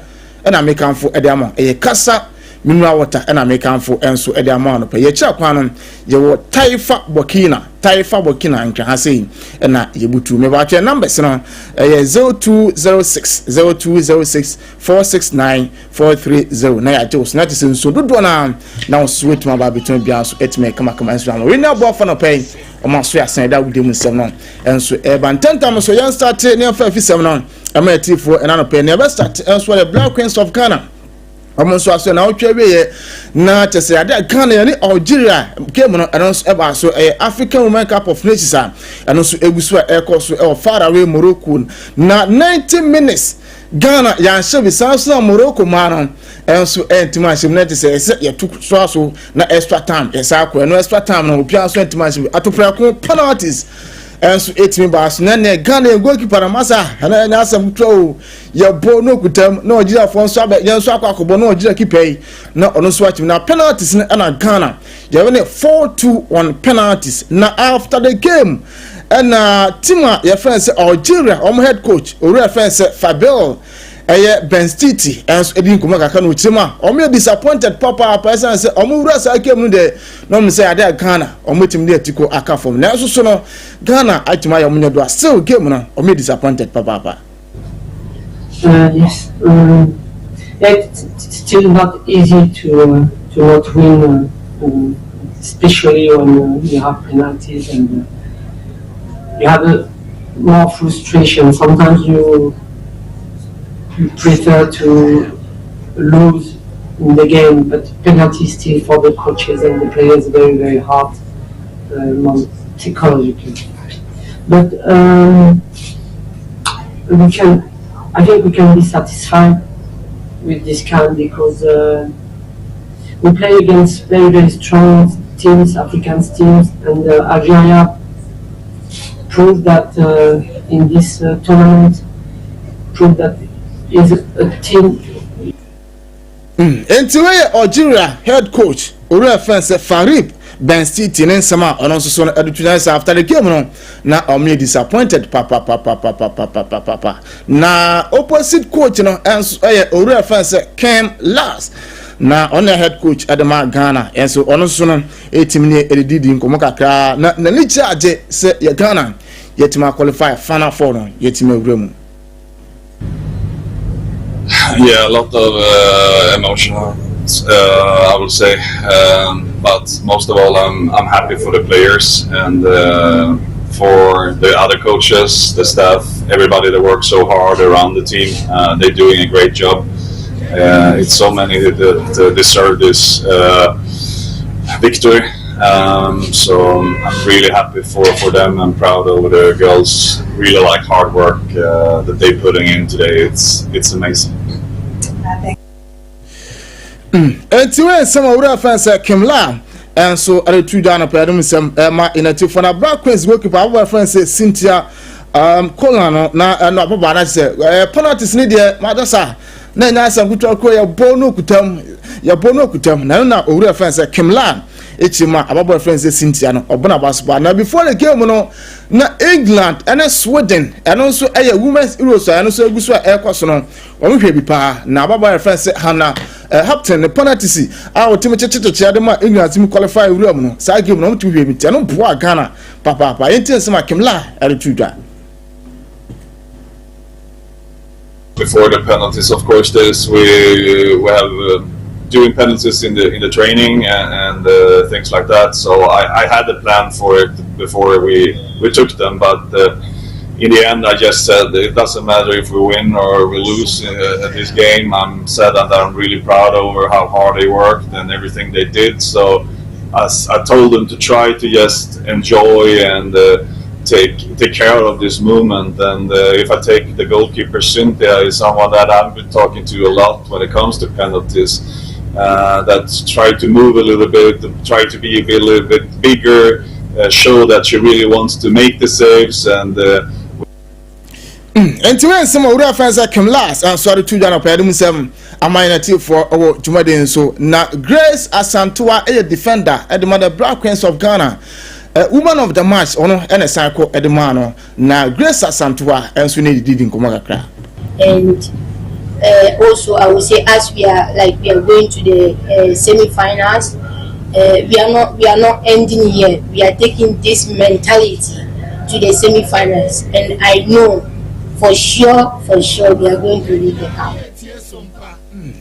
na make amfo e de ama eye kasa mineral water and Americanfo and so at the amount of pay. Chaquanum, you were Taifa Burkina, and can say, and not Yabutu. Maybe your numbers, 0206 0206 469 430. Now, I chose not to send so good one now sweet my baby between Bias, it may come and we now bought for no pay. Or my swear said that we didn't 7 and so Evan 10 times so young started near 57 on a mate for another pay. Never start elsewhere the Black Queens of Ghana. Almost so na otwebe na tese ade Ghana ni Algeria game no announce eba so African Women Cup of Nations announce egusu ekoso e far away Morocco na 90 minutes Ghana ya shebi sanso Morocco man enso entimanship na tese ye tuk so na extra time esa ko no extra time na opia so entimanship atopra ko penalties enso 8 bars na Ghana goalkeeper na masa na asem tro ya bo no kutam na Algeria fo nso aba yenso akwakobo na Algeria keeper na ono so achi na penalties na Ghana ya win 4-2 penalties na after the game and team ya friends Algeria head coach ori friends Fabel Benstiti and Edin Kumaka no chima omo disappointed papa person say omo wura sa game no de no me say ade Ghana omo team dey tiko aka form na so no Ghana atima ya omo do still game no omo disappointed papa. Yes, it's still not easy to not win, especially when you have penalties and you have more frustration. Sometimes you prefer to lose in the game, but penalty still for the coaches and the players very, very hard psychologically. But I think we can be satisfied with this can because we play against very, very strong teams, African teams, and Algeria proved that in this tournament, proved that is a team. Anyway, Algeria head coach, Ore Fence Farib Benstiti Nensama, and also so after the game no na omi disappointed papa na opposite coach no and Ore Fence came last na on the head coach Adama Ghana and so on so no team ni edidi nkomo kakra na ni charge say ya Ghana yetima qualify final four no yetima wremu. Yeah, a lot of emotion, I would say, but most of all, I'm happy for the players and for the other coaches, the staff, everybody that works so hard around the team. They're doing a great job. It's so many that deserve this victory. So I'm really happy for them. I'm proud of the girls. Really like hard work that they're putting in today. It's amazing. And to some of our fans Kimla and so other two down up some in a two for a Black Queens goalkeeper. Our friend says Cynthia Colano na no papa say penalties need there madasa na na some good talk ya bono kutam na our friend say Kimla Echima our friend says Cynthia no obona basketball now before the game no na England and Sweden and also women's Euros and also gusu ekwaso no we hwe bi pa na our friend say Hannah Hampton the penalty our team checheche adema England team qualify room no sa game no to hwe bi te no boa Ghana papa yentin sema Kimla attitude. Before the penalties, of course, we have doing penalties in the training and things like that. So I had a plan for it before we took them, but in the end, I just said it doesn't matter if we win or we lose at this game. I'm said that I'm really proud over how hard they worked and everything they did. So I told them to try to just enjoy and take care of this movement. And if I take the goalkeeper, Cynthia is someone that I've been talking to a lot when it comes to penalties. that try to move a little bit, try to be a little bit bigger, show that she really wants to make the saves and. And to win some of the fans that came last, I'm sorry to Jan of Adam 7. A minor team for our Jumadin. So now Grace Asantua, a defender at the Mother Black Queens of Ghana, a woman of the match, and a cycle at the Mano. Now Grace Asantua, and so need did in Komaka. And also, I would say, as we are going to the semi-finals, we are not ending here. We are taking this mentality to the semi-finals, and I know. For sure, we are going to lead the cup.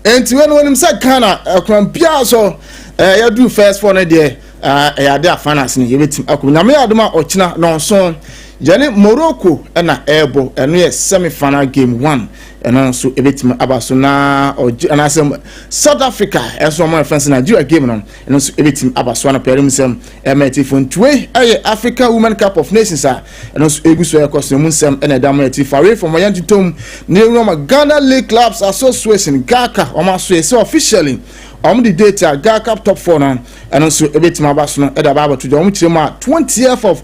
And to when him said Ghana, so you do first for a day, there finance in your team. Akuna Ochina, no son, Janet Morocco, and a airbo, and we semi-final game 1. And also a bit Abasuna or and I say South Africa as one of my friends in Nigeria game on and also a bit Abaswana Perimsem MT from 2 Africa Women Cup of Nations and also Egusu Ekosimusem and a damati far from my Tom near Roma Ghana League Clubs Association GACA so officially the data GACA top 4 now and also a bit Abasuna at about to the 20th of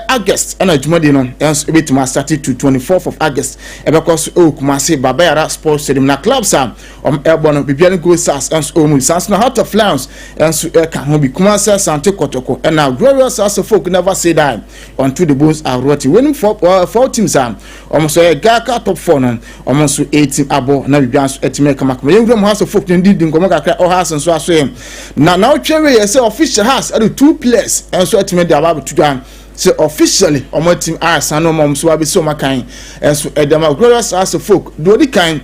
August and a Jumadino and a bit started to 24th of August because Kumasi Babera Sports Stadium na clubs airborne bibian go sas and so sans na heart of lions and so can be Kumasi Sante Kotoko and now glorious as folk never say that until the bones are rotting winning four teams almost a GACA top 4 now almost 18 abo na bibian so etime kamakama yewum house of folk indeed in Komaka or house and so asem now chere say official has 2 players and so etime dey about to down. So officially, on my team Arsenal mom so abi so makan and so Edema glorious as a folk do the kind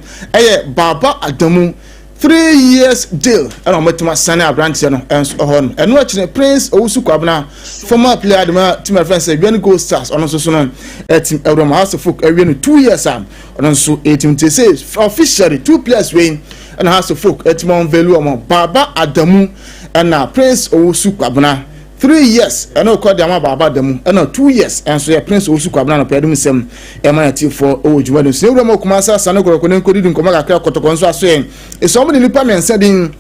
Baba Adamu 3 years deal and on my team Sana branch and so on and watching Prince Owusu Kwabena former player team friends say Bien Gold Stars on so team Edema House of folk 2 years and so 18 to say officially 2 players win and House of folk team value Baba Adamu and Prince Owusu Kwabena 3 years and no call them about them and 2 years and so Prince also Kwabena pedum sem MIT for Ojumadun se Remo Kumasa Sanogo Kodin Komaka Kotokonso so e so many nipa said in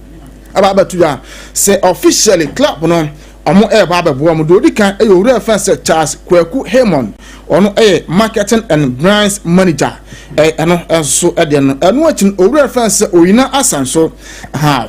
about to say officially club no omo baba bo mo do di kan e owura fans Charles Kwaku Haymon ono marketing and brands manager eno so de no eno achin owura fans Oyina Asanso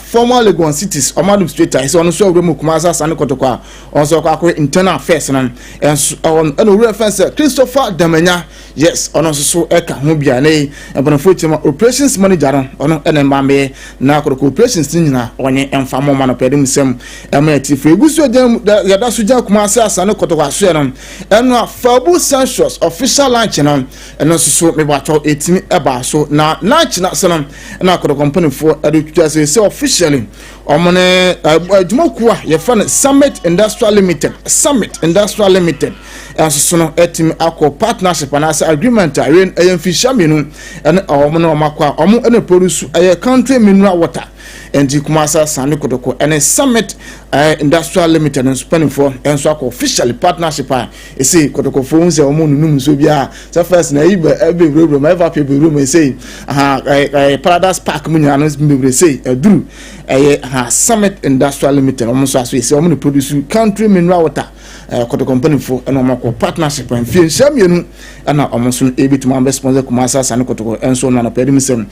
former Lagos cities omadum straight is ono so owura Kumasa Sane Kotoko onso kwa internal affairs na eno owura fans Christopher Damanya yes ono so eka ho bia na ebonafo chima operations manager ono enemame na Kotoko operations nyina onye emfamo ma no pedum sem emati for egusu yada suja Kumasa Sane Kotoko aso no eno Fabu Sensuous official launch na eno so me ba cho etimi eba so na launch na sanam na Kotoko company for education say officially omone adwumakuwa ye fa Summit Industrial Limited so no etimi akọ partnership and as agreement ayen fishaminu and omo makwa omo ene produce country mineral water and Kumasa Sane Kotoko and Summit Industrial Limited and spending for and so officially partnership I say Kotoko phones omo num so bia so first na every room ever people room say Paradise Park munya no say duru Summit Industrial Limited omo so say omo produce country mineral water Kotoko company for and omo partnership and feel shamienu and omo so able to member sponsor Kumasa Sane Kotoko and so na pedimsem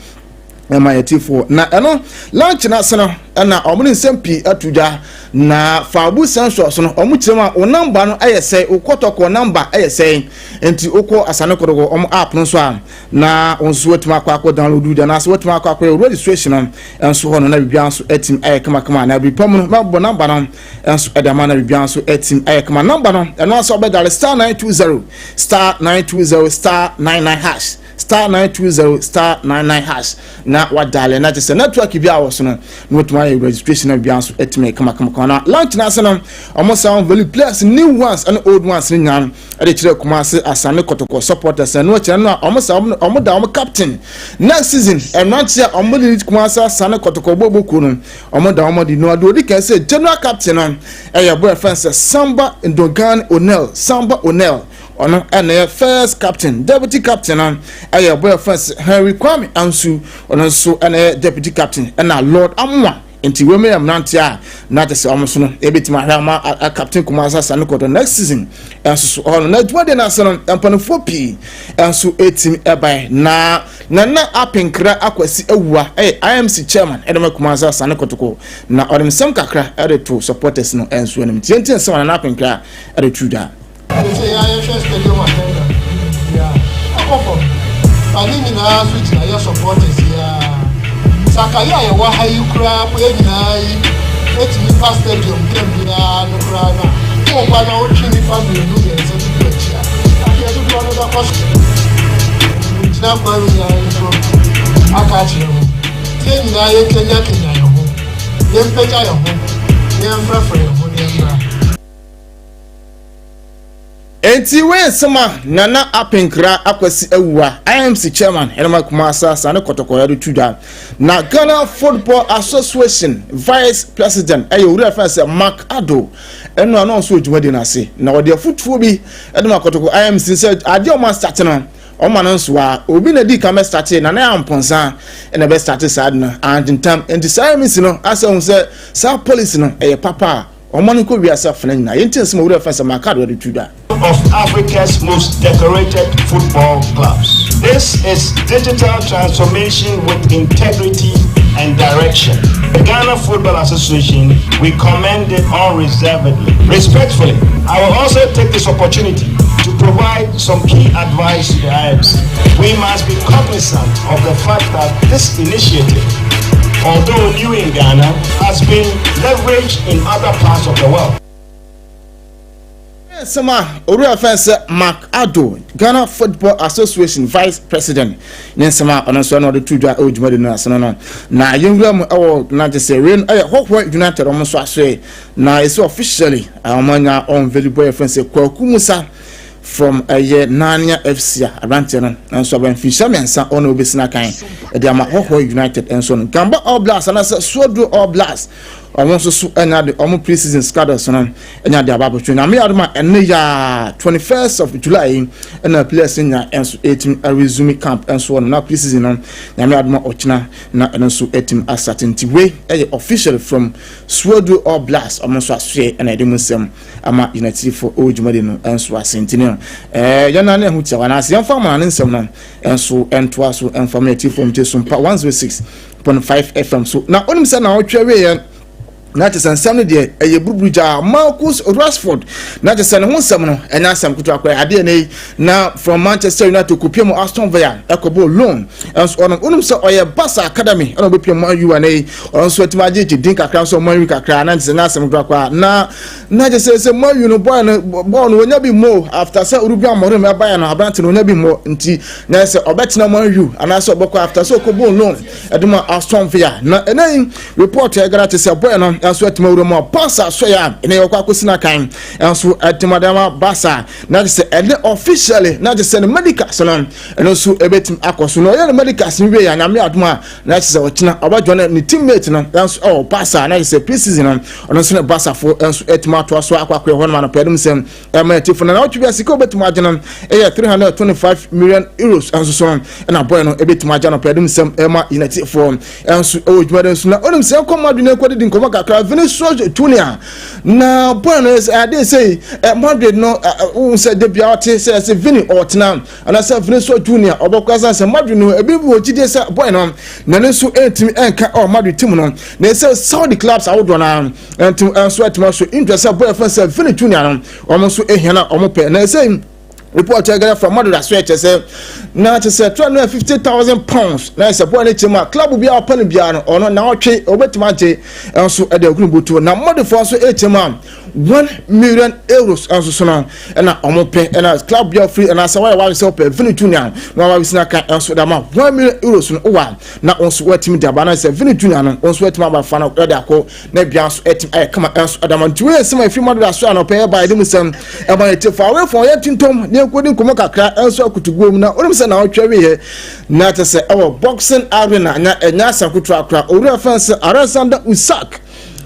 MIT for na eno launch na seno na omo nsempi atuja na Fabu Sensuous no omo chema o number no ayese o Kotoko number ayese enti okọ Asane Kotoko omo app no so na onso wetima akwa download da na so wetima akwa registration enso ho no na bibia so etim ayekama na bipom no mabo number no enso edama na bibia so etim ayekama number no eno so be dial *920 *920 hash *920 *99 na wadale na just network bia wo so no my registration na bia so etime kama na launch na sana almost sound value players new ones and old ones ni nyan e de kire Kumasi Asane Kotoko supporters and no kire no almost da captain next season and not here almost Kumasi Asane Kotoko boboku no almost da di no do di can say general captain and your boyfriend Samba Ndogan O'Neil ono and first captain deputy captain and your boyfriend Henry Kwame Ansu ono so and deputy captain and Lord Amwa enti we me am nantia na te se omoso no ebetima hwama a captain Kumasa Sanekoto next season enso so all na adwade na se no empanofo pi enso etim ebai na apenkra akwasi awua IMC chairman Edema Kumasa Sanekoto ko na odem sem kakra to supporters no enso enim tientin se na apenkra truda Panini na switch na your supporters ya Sakaya ya wa hayu kra po na yi etimi pass stadium kembia no kra na o kwa na o chini family no ye se ti chia ake do another question na kwa ya so akachi no tie na ye kenya yo ho ye mpeja yo ho ye mfrafre yo ho ye mra enti we sama nana apenkra akwasi awua IMC chairman Edema Kumasa Sanekoto ko yado tuda na Ghana Football Association vice president wura fa Mark Ado eno ano so djumade na se na ode afutuo bi Edema Kotoko IMC said ade o ma start na o ma no so a obi na di ka me start na amponsa na be start sad na and time and IMC no asa say sa policy no papa Omaniko Biasa Frenna, Intes Mura Fasa Macado Tuda. Of Africa's most decorated football clubs. This is digital transformation with integrity and direction. The Ghana Football Association, we commend it unreservedly. Respectfully, I will also take this opportunity to provide some key advice to the IMC. We must be cognizant of the fact that this initiative, although new in Ghana, has been leveraged in other parts of the world. Sama Uru Fence Mark Ado, Ghana Football Association Vice President. Nensama Onaso no de tuja ojumade no asano na yenglam na just say rain Hokwa United almost aswe na is officially amanya on valuable fence Kwaku Musa from a year Nanya FC Arantian and so when Fishermensa on Obisina Kain, Edama Hokwa United and so on. Gamba All Blast and I said Swordro All Blast. I want to sue another almost pre-season scattered and another Bible train. I made and 21st of July and a place in and 18 a resume camp and so on. Now pre-season on Yamadma Ochina and also 18 a certain way official from Swordro All Blast almost was straight and I didn't say I'm United for old Madino and so was Sentinel. Yanane Hucha and I see young farmer and some and so and twas so informative from SOMPA 106.5 FM. So now only say now Not as Sunday day, a Bruja, Marcus Rashford, not as San Honsamno, and Assam Kutra, ADNA, now from Manchester United to Kupimo Aston Villa, Ecobo loan, as on Unumsa or a Bassa Academy, and Opium UNA, or Sweatmaji, Dinka Council, Marika Cran, and Assam Drakwa. Now, not just as a more you know, born will not be more after Sir Urubian Morima by an Abanton will not be more until Nasa or better more you, and I saw Boko after so Kobo loan, Eduma Aston Villa. Now, a name report I got to say, Bueno. And so at Momo Passa Soya in a Okakosina kind, and so at Madama Bassa, not just officially, not just a medical salon, and also a bit AKOSUA, and medical Simbe, and Amiadma, that's what about John and the teammate, and oh, Passa, and I say preseason, and also Bassa for at Matua Swaka, one man of Pedimson, and my Tiffin, and out to be a Sico to Marginal, 325 million euros, and so on, and a boy a bit to Marginal Pedimson, Emma in a tip form, and so old brothers, not on himself, come out in a quoted in Komaka. Venezuela Tunia. Now, Buenos, I did say, Madrid no, who said the Biati says a Vinny Ortnam, and I said Venezuela Junior, or because I said Madrid no, a bit what you say, Bueno, Nanesu 18 and or Madrid Timonon. They say Saudi clubs out on and to sweat muscle interest of boyfriend said Vinny Junior, almost a Hana or Mope, and they say. Report I got from Mother Sweat said, now to say £250,000. Now, it's a boy, club will be up on the piano or not now, over to my J, and so at the group to now, Mother for so 8 €1 million and so on, and I'm pay and as club be free, and I saw why I was up a Vinny Junior. Now I was not and so that €1 million on one. Now on sweat me, the banner said Vinny Junior, on sweat my fan of other call, maybe I come and Adam to wear some of your mother son or pay by them some, and my tip away from Tom. Couldn't come back and so could go now. What I'm saying now, Cherry, not to say our boxing arena and Nasa Kutra, or reference Arasanda Usak.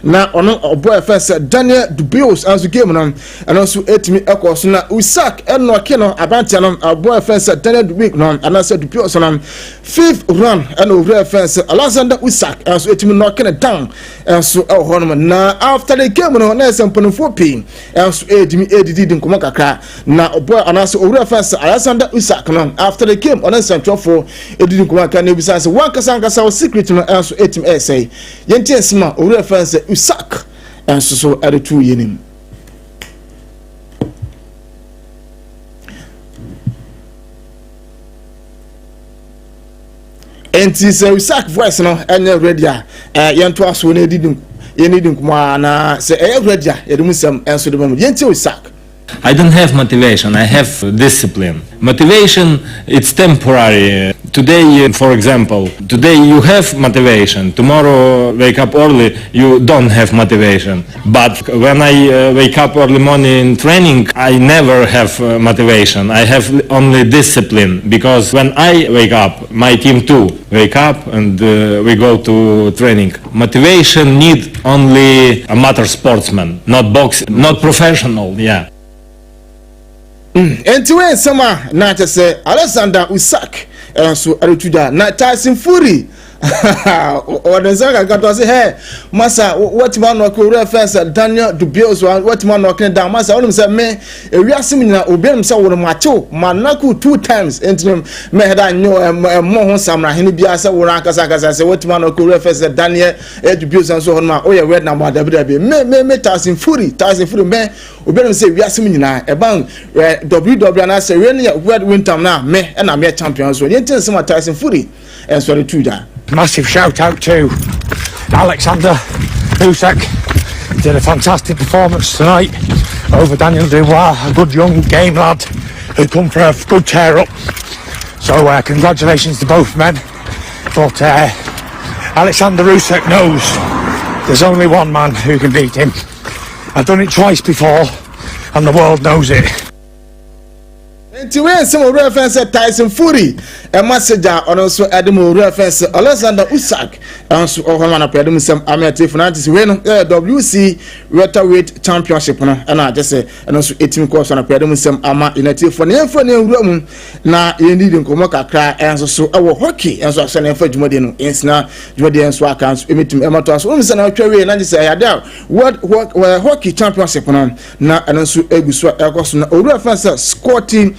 na ono obo first Daniel Dubios as game no and also etimi ekos na Usak eno kino abantia no obo first Daniel Dubios no and also Dubios no 5th run and over first Alexander Usak as etimi no kina down and so hono na after the game no na semponfo pin and so etimi edidi nkomo kakra na obo and also over first Alexander Usak no after the game on central for edidi nkomo kakra na bisa say one kasa secret no and so etimi say yenti esima over first Usak and so at the 2 yenim and this Usak voice no and ready yento aso na edidi yenidi kuma na say ready yedum sam and so the moment yenti Usak. I don't have motivation, I have discipline. Motivation, it's temporary. Today, for example, today you have motivation. Tomorrow, wake up early, you don't have motivation. But when I wake up early morning in training, I never have motivation. I have only discipline. Because when I wake up, my team too wake up and we go to training. Motivation need only amateur sportsman, not boxing, not professional, yeah. And to sama na to say Alexander Usak so aretuda na Tyson Fury or the Zaga got to say hey massa what man no ko reference Daniel Dubios what man no can down massa only say me we are similar obem say wo macho manaku 2 times into me head anyo mo ho samra hene bia say wo kasa say what man no ko reference Daniel Dubios and so on ma oye word na ma da bi me Tyson Fury me obem say we are similar e ban WW na say we ne word win time na me na me champion so yentin say Tyson Fury and so to that. Massive shout out to Alexander Usyk. Did a fantastic performance tonight over Daniel DADA, a good young game lad who come for a good tear up. So congratulations to both men. But Alexander Usyk knows there's only one man who can beat him. I've done it twice before and the world knows it. Nti we some reference Tyson Fury a message on also Adamo reference Alexander Usyk and so Ohana Pedum some amateur fanatics we no WC welterweight championship no and I just say and also 18 course on Pedum some ama united for room na you need nkomo kakra and so our hockey and so say for jumade no insna jumade and so account emitum emato so say na twa we na just say ya world hockey championship no na and so eguso ekoso na reference Scotty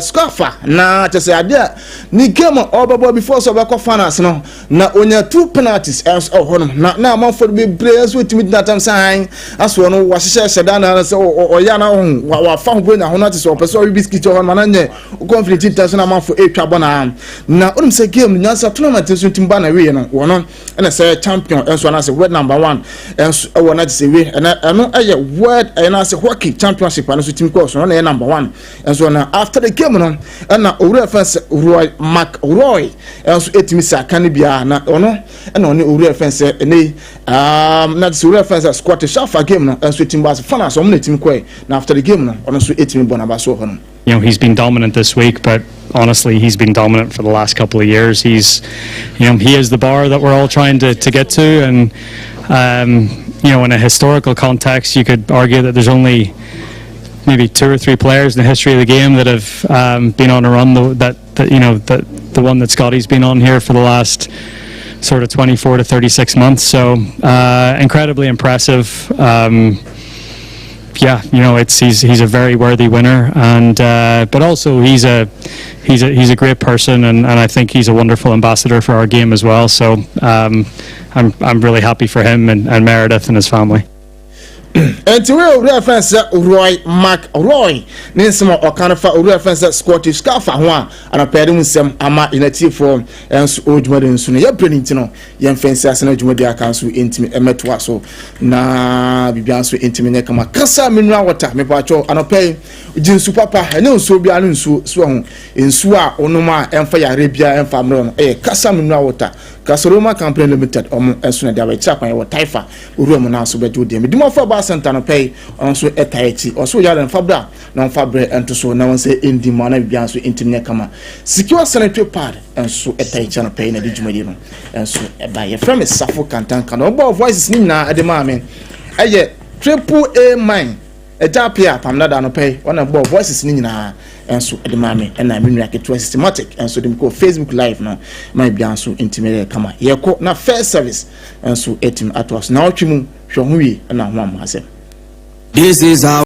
scarfa na to say idea ni game obabo before so be finals no na onya 2 penalties as hono na man for be players with that time sign as no wa hye na say oya na wa fa ho na hono so person we biscuit ho na nye conflict international man for etwa bona na onum say game nya sa tournament so timba na we no wono na say champion and so na say world number 1 and so na say we no aye world na say hockey championship and so team course no na number 1 and so na after the game no na owura fence Roy and so etimi sa kan bia na ono na oni owura fence ene na the owura fence Scottish Alpha game no and so team bas fana so mo team koi na after the game no ono so etimi bona ba so hono. You know, he's been dominant this week, but honestly, he's been dominant for the last couple of years. He's, you know, he is the bar that we're all trying to get to, and you know, in a historical context, you could argue that there's only maybe 2 or 3 players in the history of the game that have been on a run that you know, the one that Scotty's been on here for the last sort of 24 to 36 months. So incredibly impressive. Yeah, you know, he's a very worthy winner, and but also he's a great person, and I think he's a wonderful ambassador for our game as well. So I'm really happy for him and Meredith and his family. And to reference Roy McRoy, Ninsimo or Canafa reference Scottish Scarfa one and a pair some ama in a tea form and so old modern soon. You're bringing to know young fences and Jumadia Council intimate emetwaso na Bibianso intimate Kama Casa Minra water, me patrol and a pay Jin Supapa, and no so be an swung in Sua, Onoma, and Fire Arabia and Famron, a Casa Minra water. Casoroma Company Limited and soon there were chap and Taifa, Roman also be to them. Dimofaba Santana pay on so a Tahiti or so yard and Fabra na on fa bre ento so na won say endi mo na bia so intimi kama secure sanitary pad enso etaicha no pay na di dwumadi no enso eba ye from safo kantan kana obo voices ni na ade ma amen eye triple A mine ejapia pamnada no pay one bo voices ni nyina enso ede ma amen na menua keto systematic enso dem ko Facebook live no my bia so intimi kama ye ko na first service enso etim atwas na otwimu hwe ho wi na ho amase. This is our